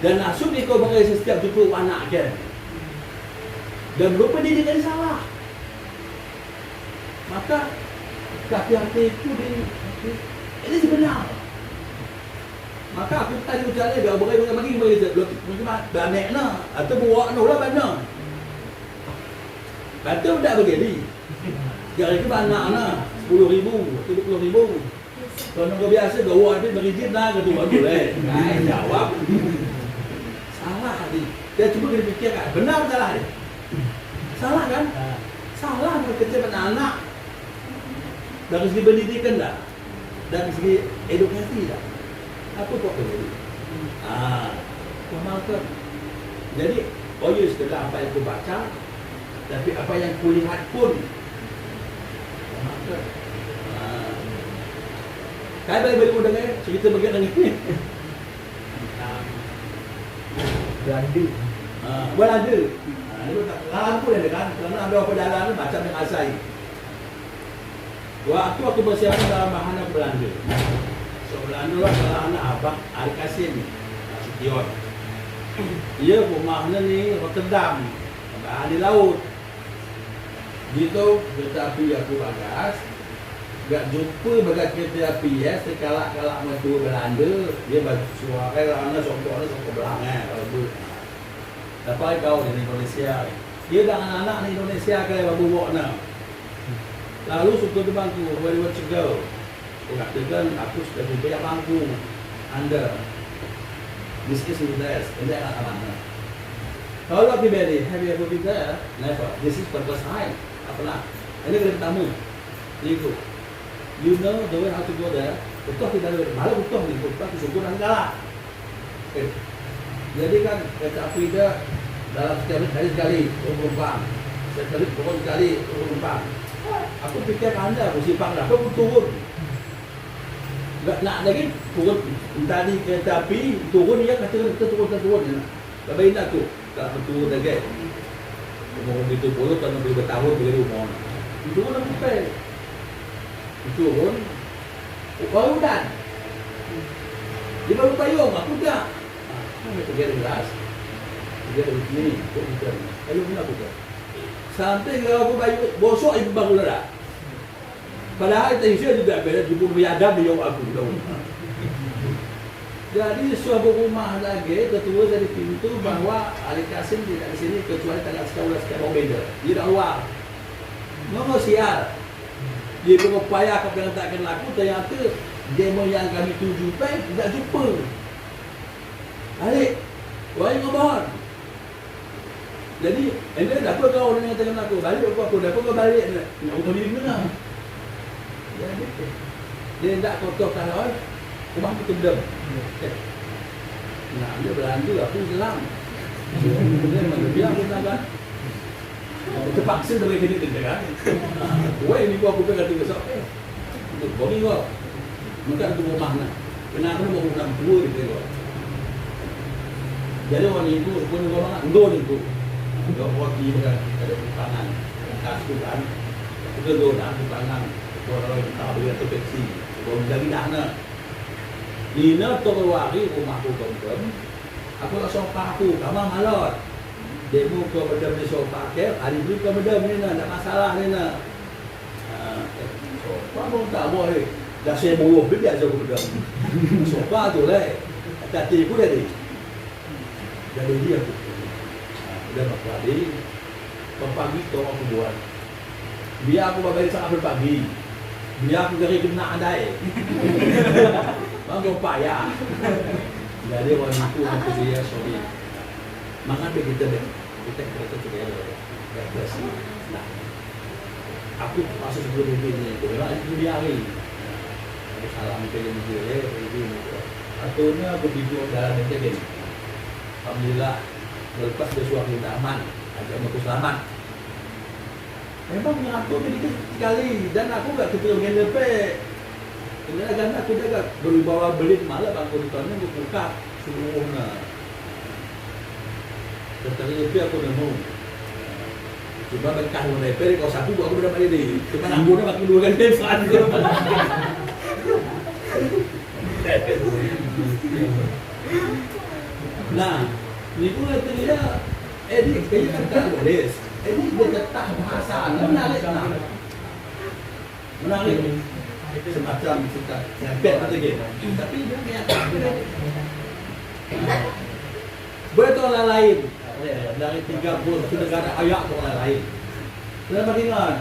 Dan nasib ni kau mereka setiap jumpa anak kan. Dan lupa dia dengan salah. Maka hati-hati itu ini sebenar. Maka aku tadi ucap dia berapa bagi mungkin banyak na atau buat no lah banyak. Kata tak begini. Kira-kira banyak na 10,000, 20,000. Kalau kau biasa kau buat dia berizin lah ke tu boleh. Jawab. Salah tadi. Dia cuba kena fikirkan benar salah dia. Salah kan? Salah kalau kerja anak. Dari segi pendidikan dah, dari segi edukasi dah. Apa kau perlu? Kemalkan. Jadi, oh ya setelah apa yang aku baca, tapi apa yang kulihat pun kemalkan. Kaya balik-balik kau dengar cerita bagian ni. Belanda. Belanda. Itu tak lampu dia kan, kerana ada apa dalam ni macam yang asai. Waktu aku bersiaran dalam bahana Belanda. So Belanda lah adalah anak abang Ari Kasim Nasution. Dia rumahnya ni Rotterdam, di laut. Gitu kereta api aku bagas. Gak jumpa bagas kereta api ya, sekalak-kalak metu Belanda, dia bagi suara kerana sokong belakang kalau tu. Tapi kau di Indonesia, dia dengan anak di Indonesia kalau babu wokna. Lalu suka di bangku, where you want to go? Aku katakan, aku sudah bayar bangku anda. This is Indonesia, ini anak mana? Kalau pergi Bali, have you ever been there? Never. This is the first time. Apa nak? Ini kali pertama. Ligo. You know the way how to go there? Betul tidak ada. Malah betul ni, betul tu syukur dan kalah. Jadi kan kereta api dia dalam setiap sekali turun penumpang, sekali turun sekali turun penumpang. Aku fikir anda aku simpang dah, aku turun. Nak lagi turun tadi kereta api turun dia kata kita turun. Tapi nak tu tak turun lagi. Umur itu puluh tahun lebih bertahun beli rumah. Turun aku pay. Turun. Baru dan. Dia baru payung aku dah. Aku kerja di kelas. Kerja di sini, kok bukan. Ayo nak bukan. Sampai kalau aku bayu bosok ibu bangun dah. Padahal tension juga beda ibu biadab dia aku tahu. Jadi suatu rumah lagi ketua dari pintu bahwa Ari Kasim tidak di sini kecuali tanggal sekarang beda. Dia dah luar. Ngono sial. Dia berupaya kepada takkan laku ternyata demo yang kami tuju tidak jumpa. Alik, wahai ngobon. Jadi, anda dah apa kau dengan tangan aku? Balik aku dah apa kau balik? Nak utang diri mana? Jadi, dia tak kotor kalau rumah kita bedam. Nah, dia Belanda aku Islam. Dia mana bilang aku nak kan? Terpaksa dari kini dia kan? Wah ini aku kata besok. Untuk bagi kau. Maka aku rumah nak. Kenapa mau pulang tua gitu kau? Jadi orang itu pun kau mana? Ndo itu. Kau buat di mana? Ada tangan. Kasih kan. Kita dona tangan. Orang tak boleh terpeksi. Kau jadi dana. Dina terwari rumahku kau. Aku tak sopa aku, kamu malot. Demo kau bedam di sopa ke, hari dulu kau bedam ni nak masalah ni nak. Sopa pun tak boleh. Dah saya buluh dia aja bedam. Sopa tu lah. Tadi aku dah di. Jadi dia aku. Udah nak lari. Pagi tu aku buat. Biar aku babay sa kapal pagi. Biar aku dari kena adai. Bang payah. Jadi orang itu nanti dia sorry. Maka kita deh. Kita kereta together. Nah, aku masuk sebelum ini itu memang itu dia hari. Ada salam ke dia ini. Aturnya aku video dalam ini. Alhamdulillah lepas dari suami aman, ada mau selamat. Memang mengatur ini sekali dan aku gak kepikiran DP. Karena aku jaga berwibawa belit malah bangku ditanya aku buka seluruhnya. Tetapi DP aku nemu. Cuma berkah dengan DP kalau satu aku udah balik deh. Cuma nambahnya makin dua kali depan. Nah, ini pun dia kayaknya kan boleh. Ini dia tetap bahasa menarik. Semacam kita nyampe atau gitu. Tapi dia kayak betul orang lain. Dari 30 negara ayak orang lain. Kenapa ingat?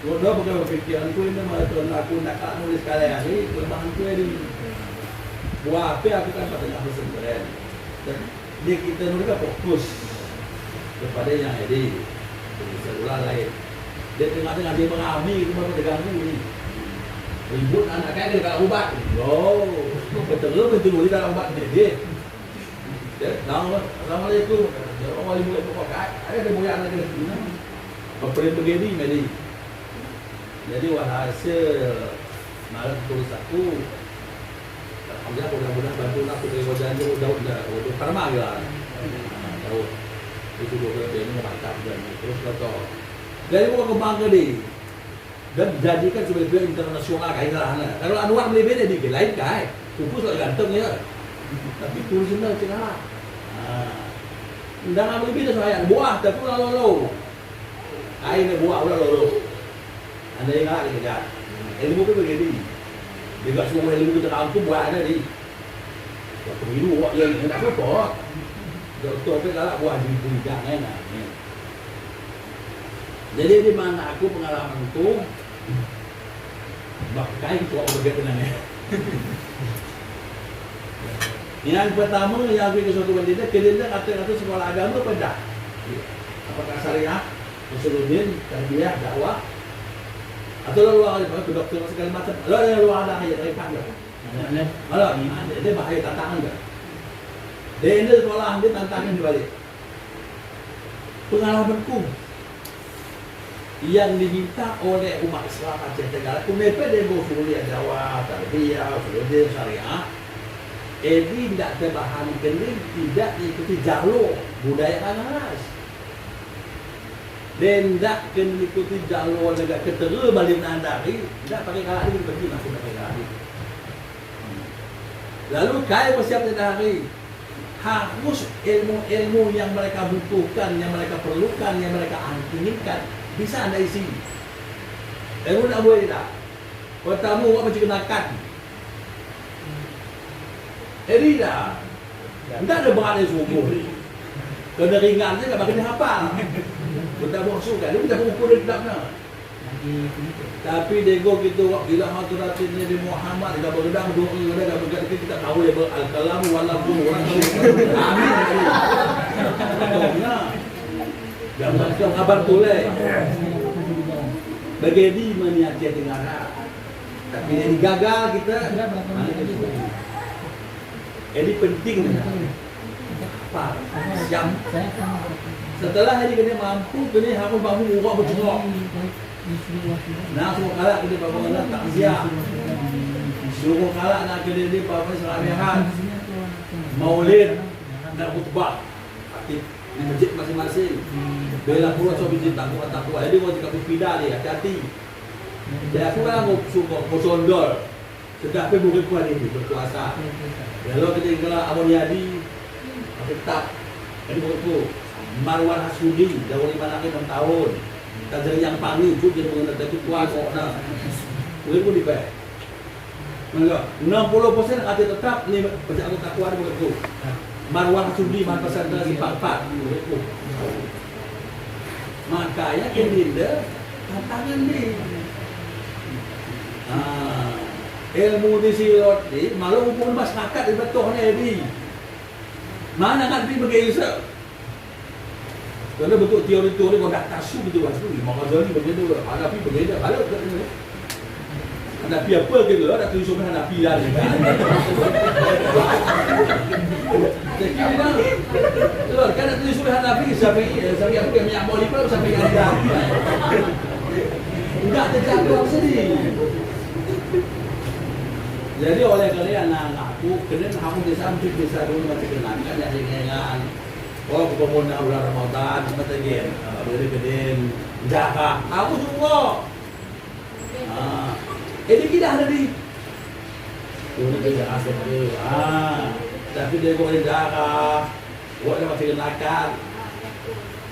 Waduh, bukan berfikiran aku ini malah tuan aku nak nulis sekali hari. Kelemahan aku ini. Buat apa aku kan patutnya aku sendirian. Dan dia kita nulis fokus kepada yang ada seluruh lain. Dia tengah-tengah dia mengalami itu baru terganggu ni. Ribut anak kan dia dalam ubat. Oh, betul betul dia dalam ubat dia. Assalamualaikum. Orang boleh buka kat. Ada boyan lagi di sini. Apa begini medi. Jadi walhasil malam tulis aku. Alhamdulillah mudah-mudahan bantu aku dari wajan udah perma lah. Tahu. Itu juga ini mantap dan terus kotor. Dari buka kembang ke dia dan dijadikan sebagai internasional kaitannya. Kalau Anwar beli beda di lain kai, kukus lah ganteng ya. Tapi tulisannya cina. Nggak beli beda saya buah tapi lalu. Kain buah udah lalu. Anda ingat lagi kan? Ilmu tu begini. Dia semua ilmu kita kampung buat ada di. Waktu itu yang nak apa? Doktor tu kalau buat di bujang kan. Jadi di mana aku pengalaman itu bakai itu orang bergerak ya. Yang pertama yang pergi ke suatu pendidikan, kedua kata-kata sekolah agama pada apakah syariah, usuludin, tarbiyah, dakwah, atau luar ada dokter segala macam. Lalu ada luar ada yang repot tak? Kalau dia bahaya tantangan tak? Dia ini sekolah dia tantangan dibalik. Pengalamanku yang diminta oleh umat Islam Aceh Tenggara, kenapa dia boleh dakwah, tarbiyah, usuludin, syariah? Ini tidak terbahan kending, tidak diikuti jalur budaya Kanas. Dan tidak diikuti jalur negara ketera balik nandari, tidak pakai kalah ini pergi masuk pakai kalah ini. Lalu kaya bersiap hari harus ilmu-ilmu yang mereka butuhkan, yang mereka perlukan, yang mereka inginkan bisa anda isi. Ilmu tak boleh tidak. Pertama, awak mesti kenakan. Tidak. Tidak ada berat yang sungguh. Kena ringan je tak bagi dia hafal. Kita buat suka, dia tidak mengukur dia tidaknya. Tapi dego gitu, bila maturatin Nabi Muhammad, dia berdang doa, dia berkata kita tahu dia al-kalam walaupun orang amin. Betul. Jangan kabar boleh. Begini meniaci Tenggara. Tapi ini gagal kita. Ini penting. Apa? Siap. Setelah ini kita mampu, kita harus bangun urut berjengok. Nah, semua kalak kita bangun takziah. Semua kalak nak kita di bangun selabihan. Maulid, nak khutbah. Di masjid masing-masing. Bela pula so bijin takwa. Jadi kalau jika berpindah dia, hati-hati. Jadi aku kan mau suka, mau sondol. Sedap pun bukan kuat ini, berkuasa. Kalau kita ingin Abang Yadi, tetap. Jadi bukan Marwan Hasudi, jauh 5 tahun. Kajari yang panggil pun dia mengenai tapi kuasa. Boleh pun dibayar. 60% ada tetap ni macam aku tak kuat begitu. Marwan Hasudi mana pasal lagi 4. Makanya Kendinda tantangan ni. Ilmu di silot ni malu pun masyarakat di betul ni. Mana kan pergi bagi ilmu? Kerana betul teori-teori kau dah tasu betul lah. Maka Ghazali begitu lah. Hanafi begitu. Kalau Hanafi apa ke tu? Dah tulis soal Hanafi lah. Betul kan nak tulis soal Hanafi sampai apa yang minyak boli pun sampai yang dah. Enggak terjangkau sedih. Jadi oleh kerana anak-anak aku kena aku desa dulu macam kenangan yang ringan. Oh, aku pun nak bulan Ramadan, macam tadi, beri-beri jaga. Aku juga. Ini kita ada di. Ini kita asyik tu. Tapi dia boleh jaga. Buat dia macam kenakan.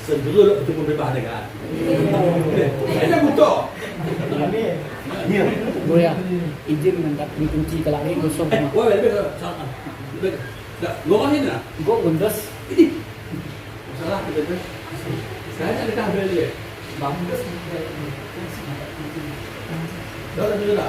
Segera untuk berbebas dengan. Ini betul. Ya. Boleh. Izin mendapat kunci ke langit kosong. Wah, lebih sama. Lebih. Tak, gua ini nak. Gua gundas. Ini. Masalah kita tu. Saya ada kabel dia. Bambu. Dah ada juga.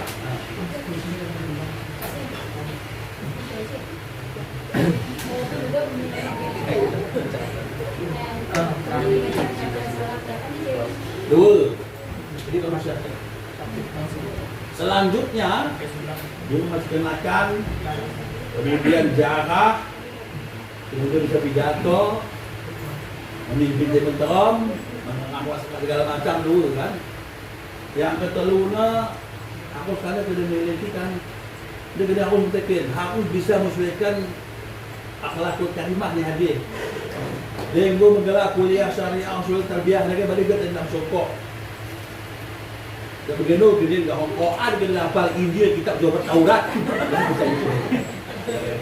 Dua. Jadi kalau masyarakat. Selanjutnya, dia masih kenakan, kemudian jarak, kemudian bisa pidato, memimpin Dewan Terom, menguasai segala macam dulu kan. Yang keteluna, aku sekarang kena memiliki kan, dia kena harus mentekin, harus bisa menyesuaikan akhlakul karimah ni hadir. Dia yang menggelar kuliah syariah usul tarbiyah lagi balik ke tentang sokok. Dia begitu dia enggak Quran kena hafal Injil kitab Taurat.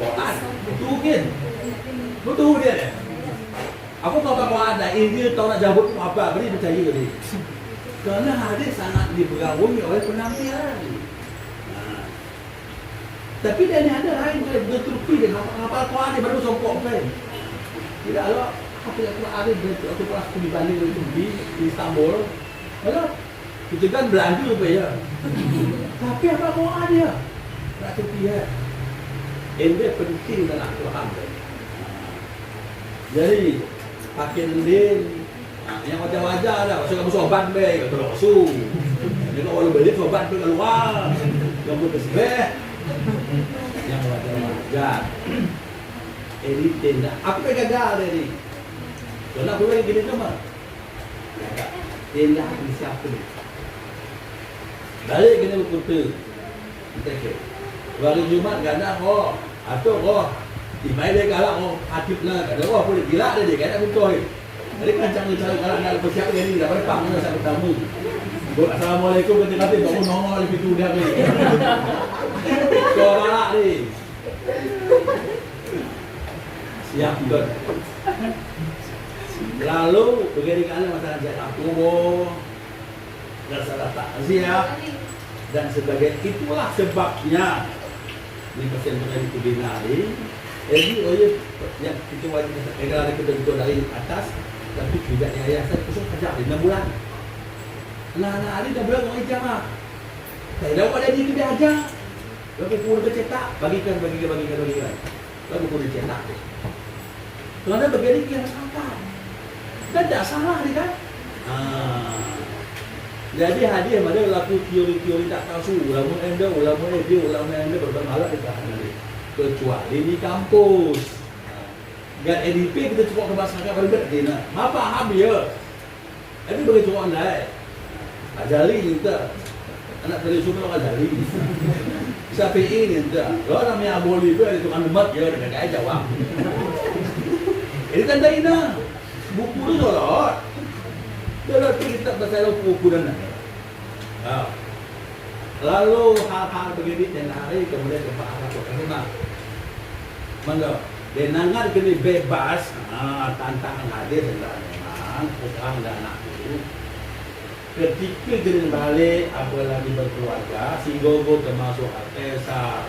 Quran. Betul. Betul dia. Aku tahu Quran ada Injil Taurat Zabur apa beri percaya ke dia. Kerana hadis sangat diberagami oleh penampilan. Tapi dia ni ada lain dia bertupi dia hafal Quran dia baru sokok kan. Tidak ada apa yang Quran dia aku pernah studi banding di Istanbul. Betul? Kita kan Belanda apa ya. Tapi apa Quran dia? Tak tepi ya. Ini penting dalam Quran. Jadi pakai lilin yang wajar-wajar dah. Pasal kamu sobat baik, kalau rasul. Dia kalau beli sobat tu keluar. Kamu bersebeh. Yang wajar-wajar. Ini tenda. Aku gagal tadi. Kalau aku lagi gini cuma. Tenda ini siapa ni? Balik kena berkutu. Kita ke. Hari Jumat ganda roh. Atau roh. Di mai dia galak roh. Hatiblah. Kada roh boleh gila dia. Kada betul. Jadi kancang cara galak nak bersiap ni. Dah pada pang nak satu tamu. Assalamualaikum kata bangun nongol di pintu dia ni. Kau galak ni. Siap betul. Lalu begini kan masalah jarak kubur. Rasa takziah dan sebagainya. Itulah sebabnya di pasien menjadi kubinari. Jadi oleh yang itu wajib negara kita dari atas, tapi tidak yayasan khusus kerja 5 bulan. Anak-anak hari dah bulan orang jamaah. Saya dah buat jadi kita ajar. Bagi pun cetak, bagikan. Lalu pun cetak. Kerana begini kita sampah. Dan tak salah ni kan? Jadi hadiah mana laku teori-teori tak tahu ulama anda bermalah di tahanan ni. Kecuali di kampus. Dan EDP kita cukup ke masyarakat berbeda dia. Apa faham dia? Ini bagi cukup anda. Ajali kita. Anak tadi suka orang ajali. Siapa ini kita? Kalau namanya aboli tu ada tukang demat dia dengan gaya jawab. Ini tanda ina. Buku tu sorot. Dalam kita pasal ukuran. Lalu hal-hal begini dan hari kemudian ke arah kota. Mangga, denangan kini bebas. Tantangan hadir dan memang orang dan anak itu. Ketika kini balik, apalagi berkeluarga, singgogo termasuk Atesa,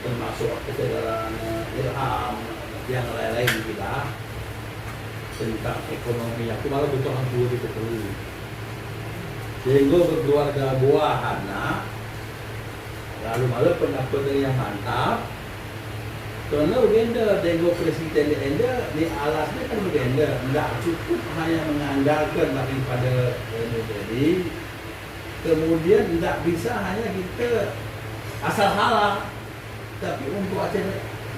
termasuk kesadaran Ilham, yang lain-lain kita. Tentang ekonomi, aku malah butuh orang tua di Petuli. Diego berkeluarga buah anak, lalu malah pendapatan yang mantap. Kerana begenda, Diego presiden dia di alasnya kan begenda, tidak cukup hanya mengandalkan daripada jadi. Kemudian tidak bisa hanya kita asal halal, tapi untuk Aceh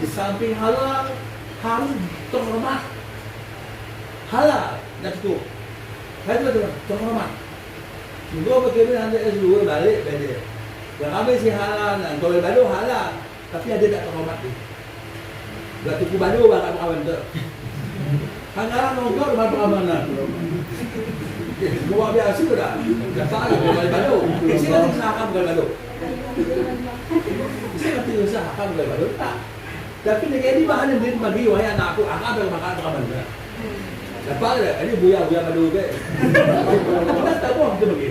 di samping halal harus terhormat. Halal, tidak cukup. Saya betul terhormat. Juga bagaimana anda S2 balik beda. Yang habis si halal, kalau badu halal, tapi ada tak terhormat ni. Gak tuku badu bakal kawan tu. Hanggaran nongkor bakal mana? Gua biasa dah. Biasa kalau badu. Sini kan usaha bukan badu. Sini kan usaha bukan badu tak. Tapi negara ni bahan yang bagi wahai anak aku, akan bakal kawan tu. Dapat tak? Ini buaya badu ke? Kita tak boleh kita bagi.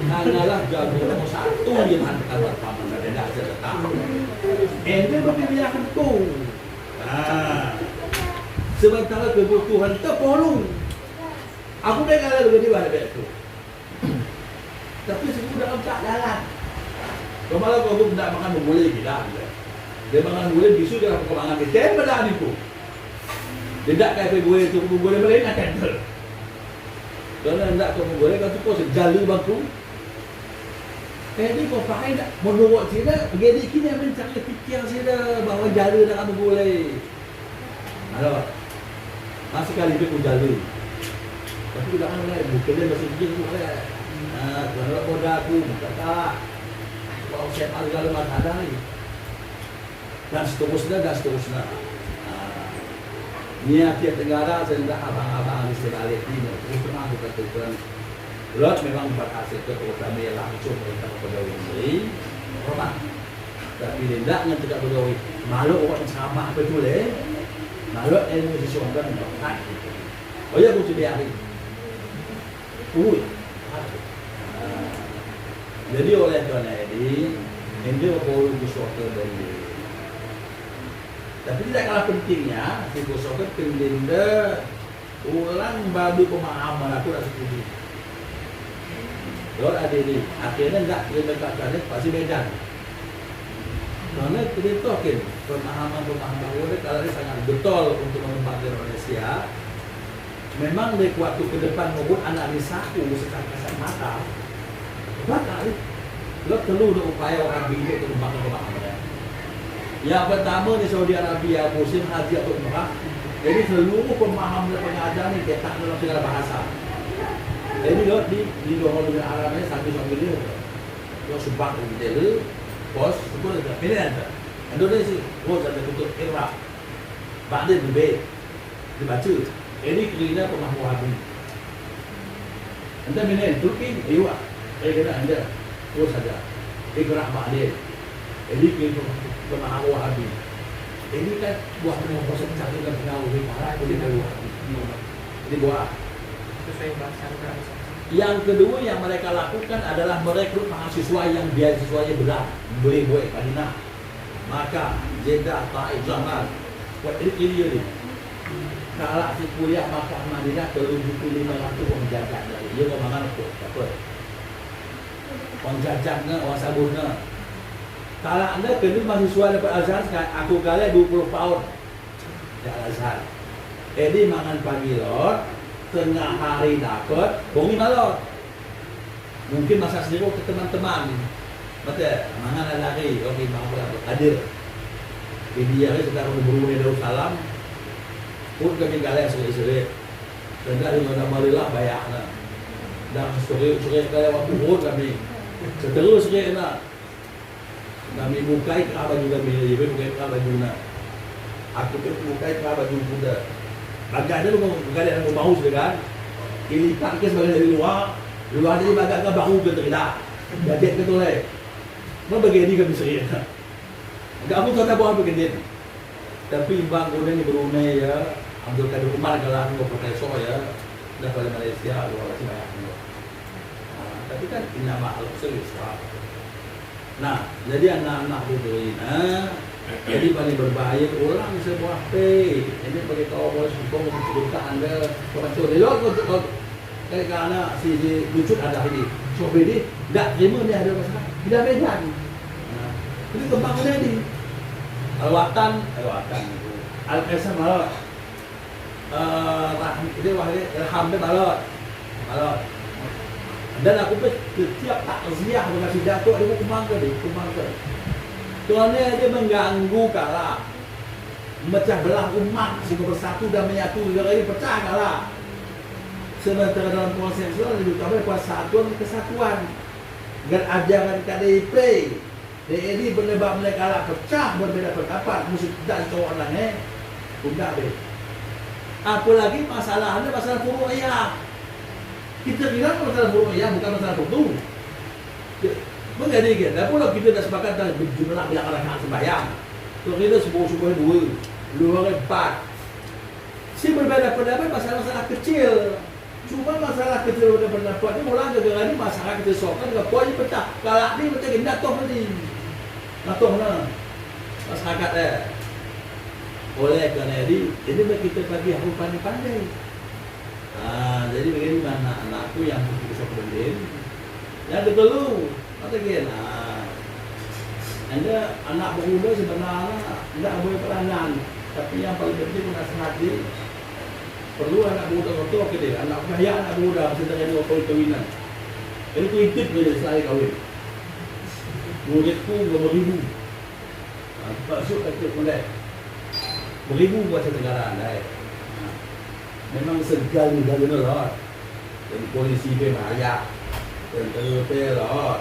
Hanyalah jago nomor satu yang hantar paman dan dah cerita. Ente berpilihan tu. Sementara kebutuhan terpolong. Aku dah kalah dengan dia ada tu. Tapi semua dalam tak jalan. Kemalah kau tidak makan boleh tidak. Dia makan boleh bisu dalam perkembangan dia. Dia berada di tu. Tidak kaya gue itu gue boleh nak cancel. Kalau hendak kau boleh kau tu kau sejalu bangku. Jadi kau pakai tak menurut saya begini kini mencari fikir saya bahawa jalu dah kamu boleh. Halo. Masih kali itu pun jalu. Tapi tidak kan boleh bukan dia masih jeng boleh. Kalau kau dah aku kata kau siap segala macam ni. Dan seterusnya. Ni Asia Tenggara sehingga abang-abang di sebalik ini terus terang berkata lot memang berhasil terutama yang langsung tentang pegawai negeri hormat. Tapi tidak dengan tidak pegawai malu orang sama betul malu ilmu disyuangkan hormat. Oh ya aku cuba hari. Jadi oleh kerana ini perlu disyuangkan dari. Tapi tidak kalah pentingnya, si Kusoker pentinda ulang babu pemahaman aku tak setuju. Lord ada ini, akhirnya enggak kita katakan pasti Medan. Karena kita tokin pemahaman itu kalau ini sangat betul untuk mengembangkan Indonesia. Memang dari waktu ke depan maupun anak disaku secara kasat mata, bakal Lord perlu upaya orang bini untuk mengembangkan pemahaman. Yang pertama di Saudi Arabia musim haji atau umrah. Jadi seluruh pemahaman dan pengajar ni cetak dalam segala bahasa. Jadi di dua dunia Arab ni satu dia. Dia sebab dia bos sebut dia pilih anda. Indonesia bos ada tutup Iraq. Badan lebih dibaca. Ini kerana pemahaman Wahabi. Anda pilih Turki, iya. Kena anda bos saja. Iraq badan. Ini kerana pemahaman Wahabi. Ini kan buah dengan proses cari dan pengawal di marah boleh keluar. Ini buah. Yang kedua yang mereka lakukan adalah merekrut mahasiswa yang beasiswanya berat, boleh buat Madinah, Makkah, Jeddah, Taif, Zaman. Buat ini ni. Kalau si kuliah Makkah Madinah perlu 7,500 orang jajan dari. Dia kau makan apa? Orang jajannya, orang sabunnya. Kalau anda kena mahasiswa dapat Al-Azhar, aku kali 20 pound di Al-Azhar. Jadi makan pagi lot, tengah hari dapat, bongi malot. Mungkin masa sendiri ke teman-teman. Betul, mangan lari, okey makan hadir. Jadi dia sekarang berburu di Darussalam. Pun kami kali sore-sore. Tengah di mana marilah bayarnya. Dan sore-sore kali waktu pun kami seterusnya nak. Kami bukai keraba juga milih, bukai keraba juga. Aku tu bukai keraba juga. Bagai dia bukai dia nak bau sudah kan. Ilipat ke sebagai dari luar jadi bagai ke bau ke tidak. Jadi ke tu leh. Mana bagi ni kami seri. Kamu tahu tak apa begini. Tapi bang guna ni Brunei ya, Abdul Qadir Umar kalau aku profesor ya, dah pada Malaysia luar biasa banyak. Tapi kan ini nama al-Serius. Nah, jadi anak-anak itu ini, jadi paling berbahaya orang sebuah ini bagi kau boleh suka cerita anda orang tu. Elok Kerana si Lucut ada ini, Sobe ni tak terima dia ada masalah. Tidak bedan. Jadi kembang mana ni? Al-Watan. Al-Qaisam malah. Dia wahai Ilham dia malah. Dan aku pun setiap takziah dengan si Datuk dia kembang ke. Kerana dia mengganggu kalah. Memecah belah umat sehingga bersatu dan menyatu negara ini pecah kalah. Sementara dalam konsep Islam diutamakan persatuan kesatuan. Dan ajaran KDIP ini benar-benar mereka pecah berbeza pendapat mesti dan orang lain tidak be. Apalagi masalahnya masalah furu'iyah. Kita kira masalah furu'iyah bukan masalah fardu. Menjadi kita pula kita dah sepakat dalam jumlah yang rakaat sembahyang. So kita subuh-subuh 2 4. Si berbeza pendapat masalah kecil. Cuma masalah kecil udah pendapat ni mula gara-gara ni masalah kita sokan ke poin pecah. Kalau ni macam ni datoh tadi. Datoh lah. Masyarakat oleh kerana ini kita bagi aku pandai-pandai. Jadi begini anak-anak tu yang bisa berlin. Yang dulu kata gini. Anda anak bermuda sebenarnya tidak boleh peranan. Tapi yang paling penting nasihat dia perlu anak muda betul ke dia, anak kaya anak muda sedang ada waktu kawinan. Jadi tu intip dia selai kahwin. Muridku 5,000. Maksud kata mulai 1,000 buat negara anda. Memang segala-galanya lah. Jadi polisi dia bahaya, tentera dia lah,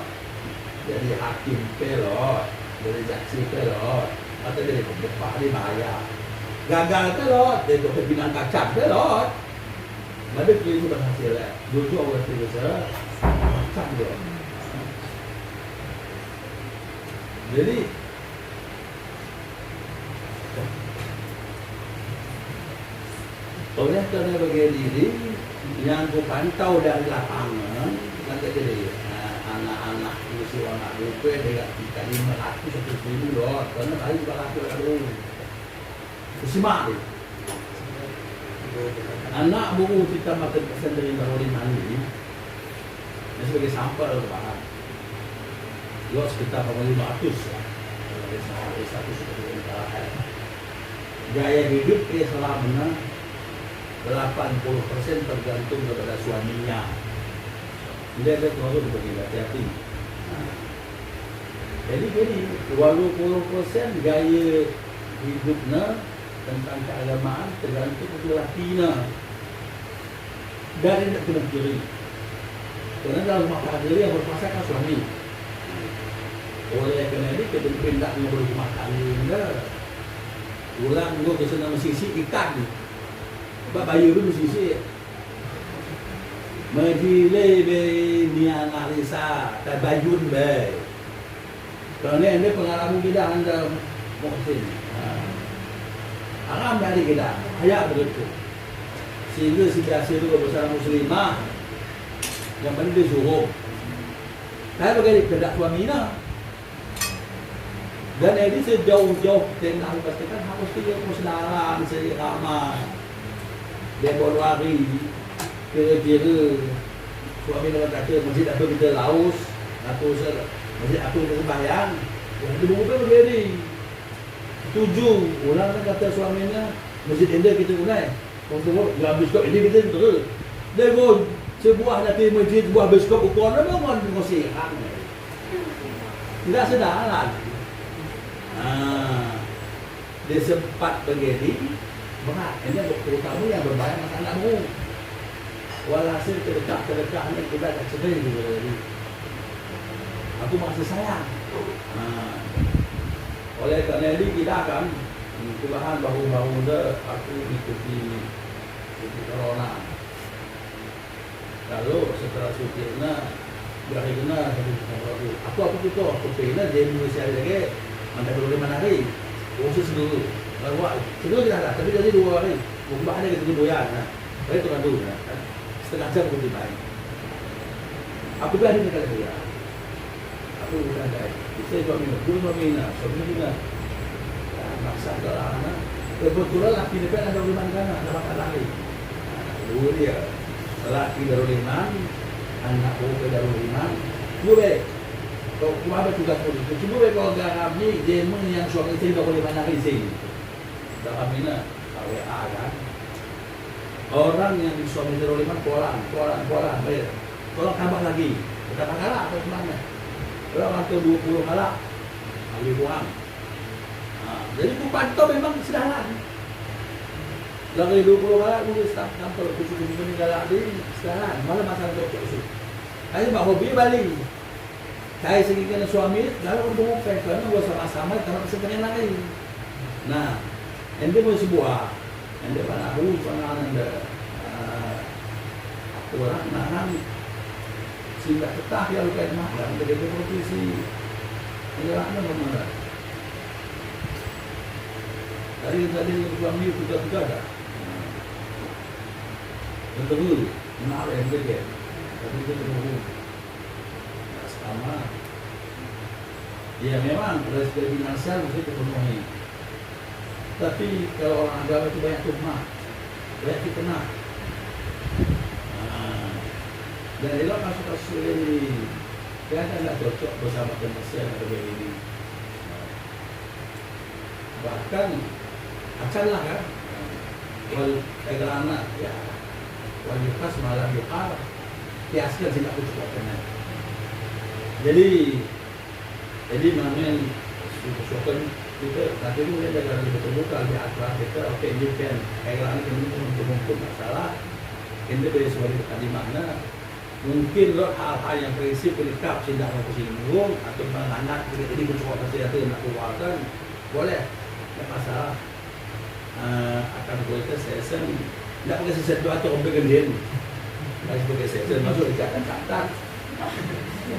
jadi hakim dia lah, jadi jaksi dia lah, atau jadi pembepak dia bahaya. Gagal ke lot, dia tu pimpinan kacang ke lot. Mana dia tu berhasil lah. Dulu orang terbiasa kacang dia. Jadi oleh kerana begini ini yang aku pantau dari lapangan kata dia anak-anak usia anak lupa dia kat 500 1,000 lot. Kerana hari berlaku lalu Simak dia. Anak buku kita makan pesan dari Nurul Mani ini sebagai sampel bahan. Lot sekitar 500 lah. Dari satu seperti ini. Gaya hidup dia selama 80% tergantung kepada suaminya. Dia ada terlalu berbeda hati-hati. Jadi 20% gaya hidupnya tentang keagamaan tergantung kepada lakinya. Dan tidak kena kiri. Kerana dalam rumah tangga yang berkuasa kan suami. Oleh kerana ini kita pindah dengan rumah tangga. Ulang dulu ke sana mesti ikan. Sebab bayi itu mesti Majile be ni analisa tabayun be. Kerana ini pengalaman kita anda muksin. Haram dari kita, hayat begitu. Sehingga si biasa itu bersama muslimah yang mana dia suruh. Saya bagi kedak suaminya. Dan ini sejauh-jauh tengah pastikan harus dia musdaran seri ramai. Dia baru hari kira-kira suami dengan kata masjid apa kita laus atau masjid apa kita sembahyang. Dia berubah begini. Tujuh orang kata suaminya masjid anda kita unai. Untuk dia biskop ini kita terus. Dia pun sebuah nanti masjid sebuah biskop ukuran memang mengosihan. Tidak sedaran. Dia sempat begini berat. Ini terutama yang berbahaya masa anak baru. Walhasil terdekat-terdekatnya kita tak sedih juga tadi. Aku masih sayang. Oleh kerana ini kita akan kebahan bahu-bahu dah aku ikuti corona. Lalu setelah syutingnya dari kena aku tu aku pengen dia Malaysia lagi mana boleh mana hari khusus dulu baru sebelum kita ada tapi jadi 2 hari bukan ada kita doyan itu kan dulu setengah jam aku tiba aku berani dekat dia aku bukan ada saya suami suami maksa kebetulan laki depan ada rumah sana ada makan lagi dulu dia lelaki Darul Iman, anak ke Darul Iman. Gue, kalau ada tugas politik, gue kalau gak kami demo yang suami istri gak boleh banyak izin. Dalam ini KWA kan. Orang yang di suami Darul Iman polang, bayar. Tolong tambah lagi. Berapa galak atau gimana? Kalau atau 20 galak, ambil uang. Nah, jadi Bupanto memang sedalan. Lagi 20 galak, mungkin staf kantor khusus galak di sedalan. Malah masalah cocok itu. Saya mak hobi balik. Saya segini suami, dalam untuk apa? Karena gua sama-sama karena kesenangan lain. Nah, ente mau sebuah, ente mana aku, mana anda, orang nahan. Sehingga tetap ya luka makan dari posisi penjelasan bagaimana dari suami juga ada betul menarik yang beda tapi itu terlalu sama ya memang resiko finansial mesti dipenuhi tapi kalau orang agama itu banyak tuhmah banyak fitnah. Dan elok kasus-kasus ini dia tidak cocok bersama komersial atau ini. Bahkan akanlah kan wal tegelana ya wajibkas malam yuqar kiaskan tidak cukup kena. Jadi namanya sukan kita nanti kita jaga betul-betul lebih akurat kita oke you can tegelana ini mungkin masalah ini dari suatu tadi makna mungkin lo hal-hal yang prinsip berikap tidak mau kesinggung atau menganak jadi bercoba pasti itu nak keluarkan boleh tidak masalah akan kualitas session tidak pakai session itu atau sampai gendin tidak sebagai session masuk dikatakan catat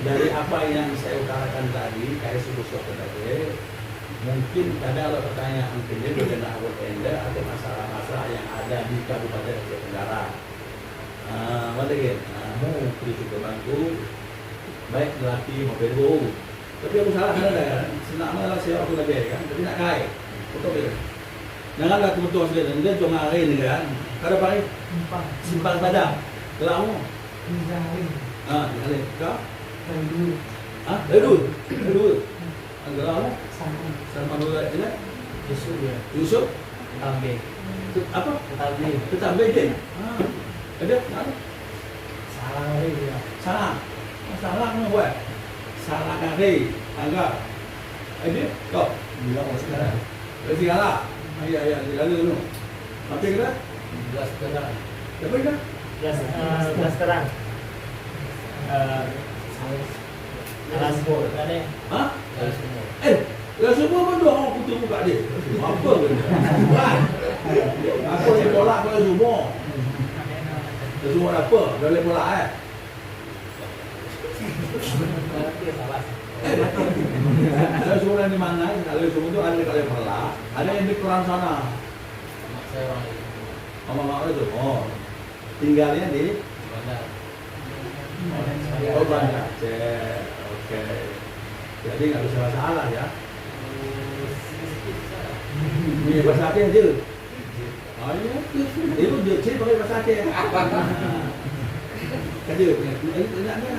dari apa yang saya utarakan tadi kayak suku-suku tadi mungkin ada lo pertanyaan mungkin berkenaan awal enda atau masalah-masalah yang ada di Kabupaten Aceh Tenggara. Mana kan? Mau juga bantu baik lelaki maupun ibu. Tapi aku salah kan ada kan? Senang malah saya aku lagi kan, tapi nak kaya. Betul betul. Janganlah kebetulan sekali dan cuma hari ini kan. Kada pakai simpang padang. Kelamu. Dikali. Kau? Dari dulu. Kelamu? Sama dulu aja. Yusuf. Tambe. Apa? Tambe je. Ada? Salah hari dia. Salah mana buat? Salah hari. Angga. Ada? Kau? Bilang sekarang. Segala. Ya, lalu nu. Apa kira? Jelas terang. Apa kira? Jelas terang. Alas bor kan ya? Hah? Alas semua. Ya semua pun doa aku tunggu kat dia. Apa benda? Aku yang tolak pada semua. Semua apa? Dah boleh tolak Saya suruh di mana? Kalau semua tu ada kalau tolak, ada yang di Quran sana. Saya orang itu. Mama itu. Oh. Tinggalnya di Bandar. Oh, Bandar Aceh. Oke. Jadi nggak bisa masalah ya. Ini bahasa Aceh je. Oh iya. Itu je cik pakai bahasa Aceh. Kerja. Ini enaknya.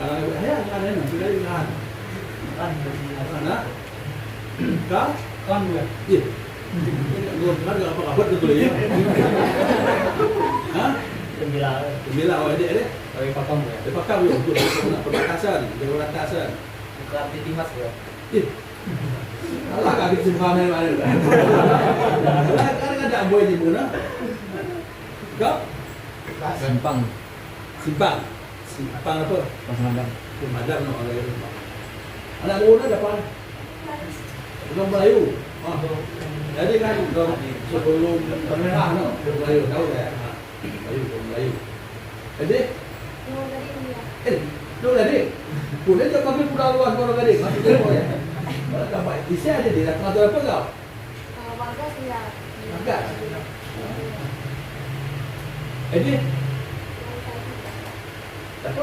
Kalau ayah kan ada sudah ingat. Mana? Kau? Kan juga. Iya. Gua kan enggak apa-apa betul ya. Hah? Gembira awak dia. Tapi pakam ya. Dia pakai untuk perbatasan, perbatasan. Bukan di Timas ya. Ih. Alah kaki simpan mana. Kan ada boy di mana? Kau? Simpang. Simpang apa? Pasang Pemadam no oleh rumah. Anak muda dapat. Bukan Melayu. Jadi kan sebelum pemerintah no Melayu tahu tak? Melayu. Jadi Dulu tadi, punya je kami pulau luas baru tadi, masih jauh ya. Kalau dapat isi aja di dalam atau apa kau? Warga sudah. Warga. Jadi, apa?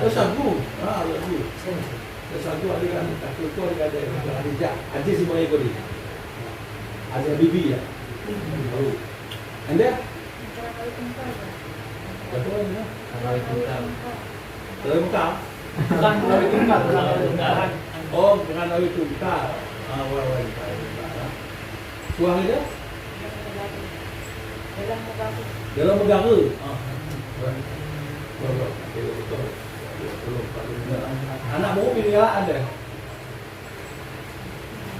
Sagu. Lagu. Sagu ada kan, takut tu ada ada Haji semua ikut ni. Ada bibi ya. Baru. Anda? Kalau kali tinggal ya. Betul ya. Kalau tinggal. Terus buka. Bukan dari tingkat, bukan dari tingkat. Oh, dengan awi tungkal. Ah, wah. Suang dia Dalam muka aku. dalam negara. Ah. Anak mau pilih ada.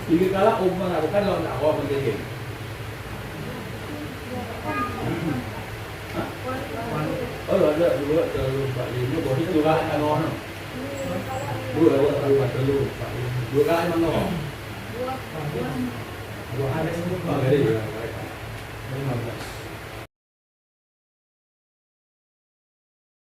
Pilih kalah umur bukan lo nak awak menjadi. Oh ada dua terlalu Pak Lino boleh itu lah kan orang. Dua orang terlalu Pak Lino. Dua kali mana orang? Dua. Dua hari sebelum. Oh, ada juga. 15.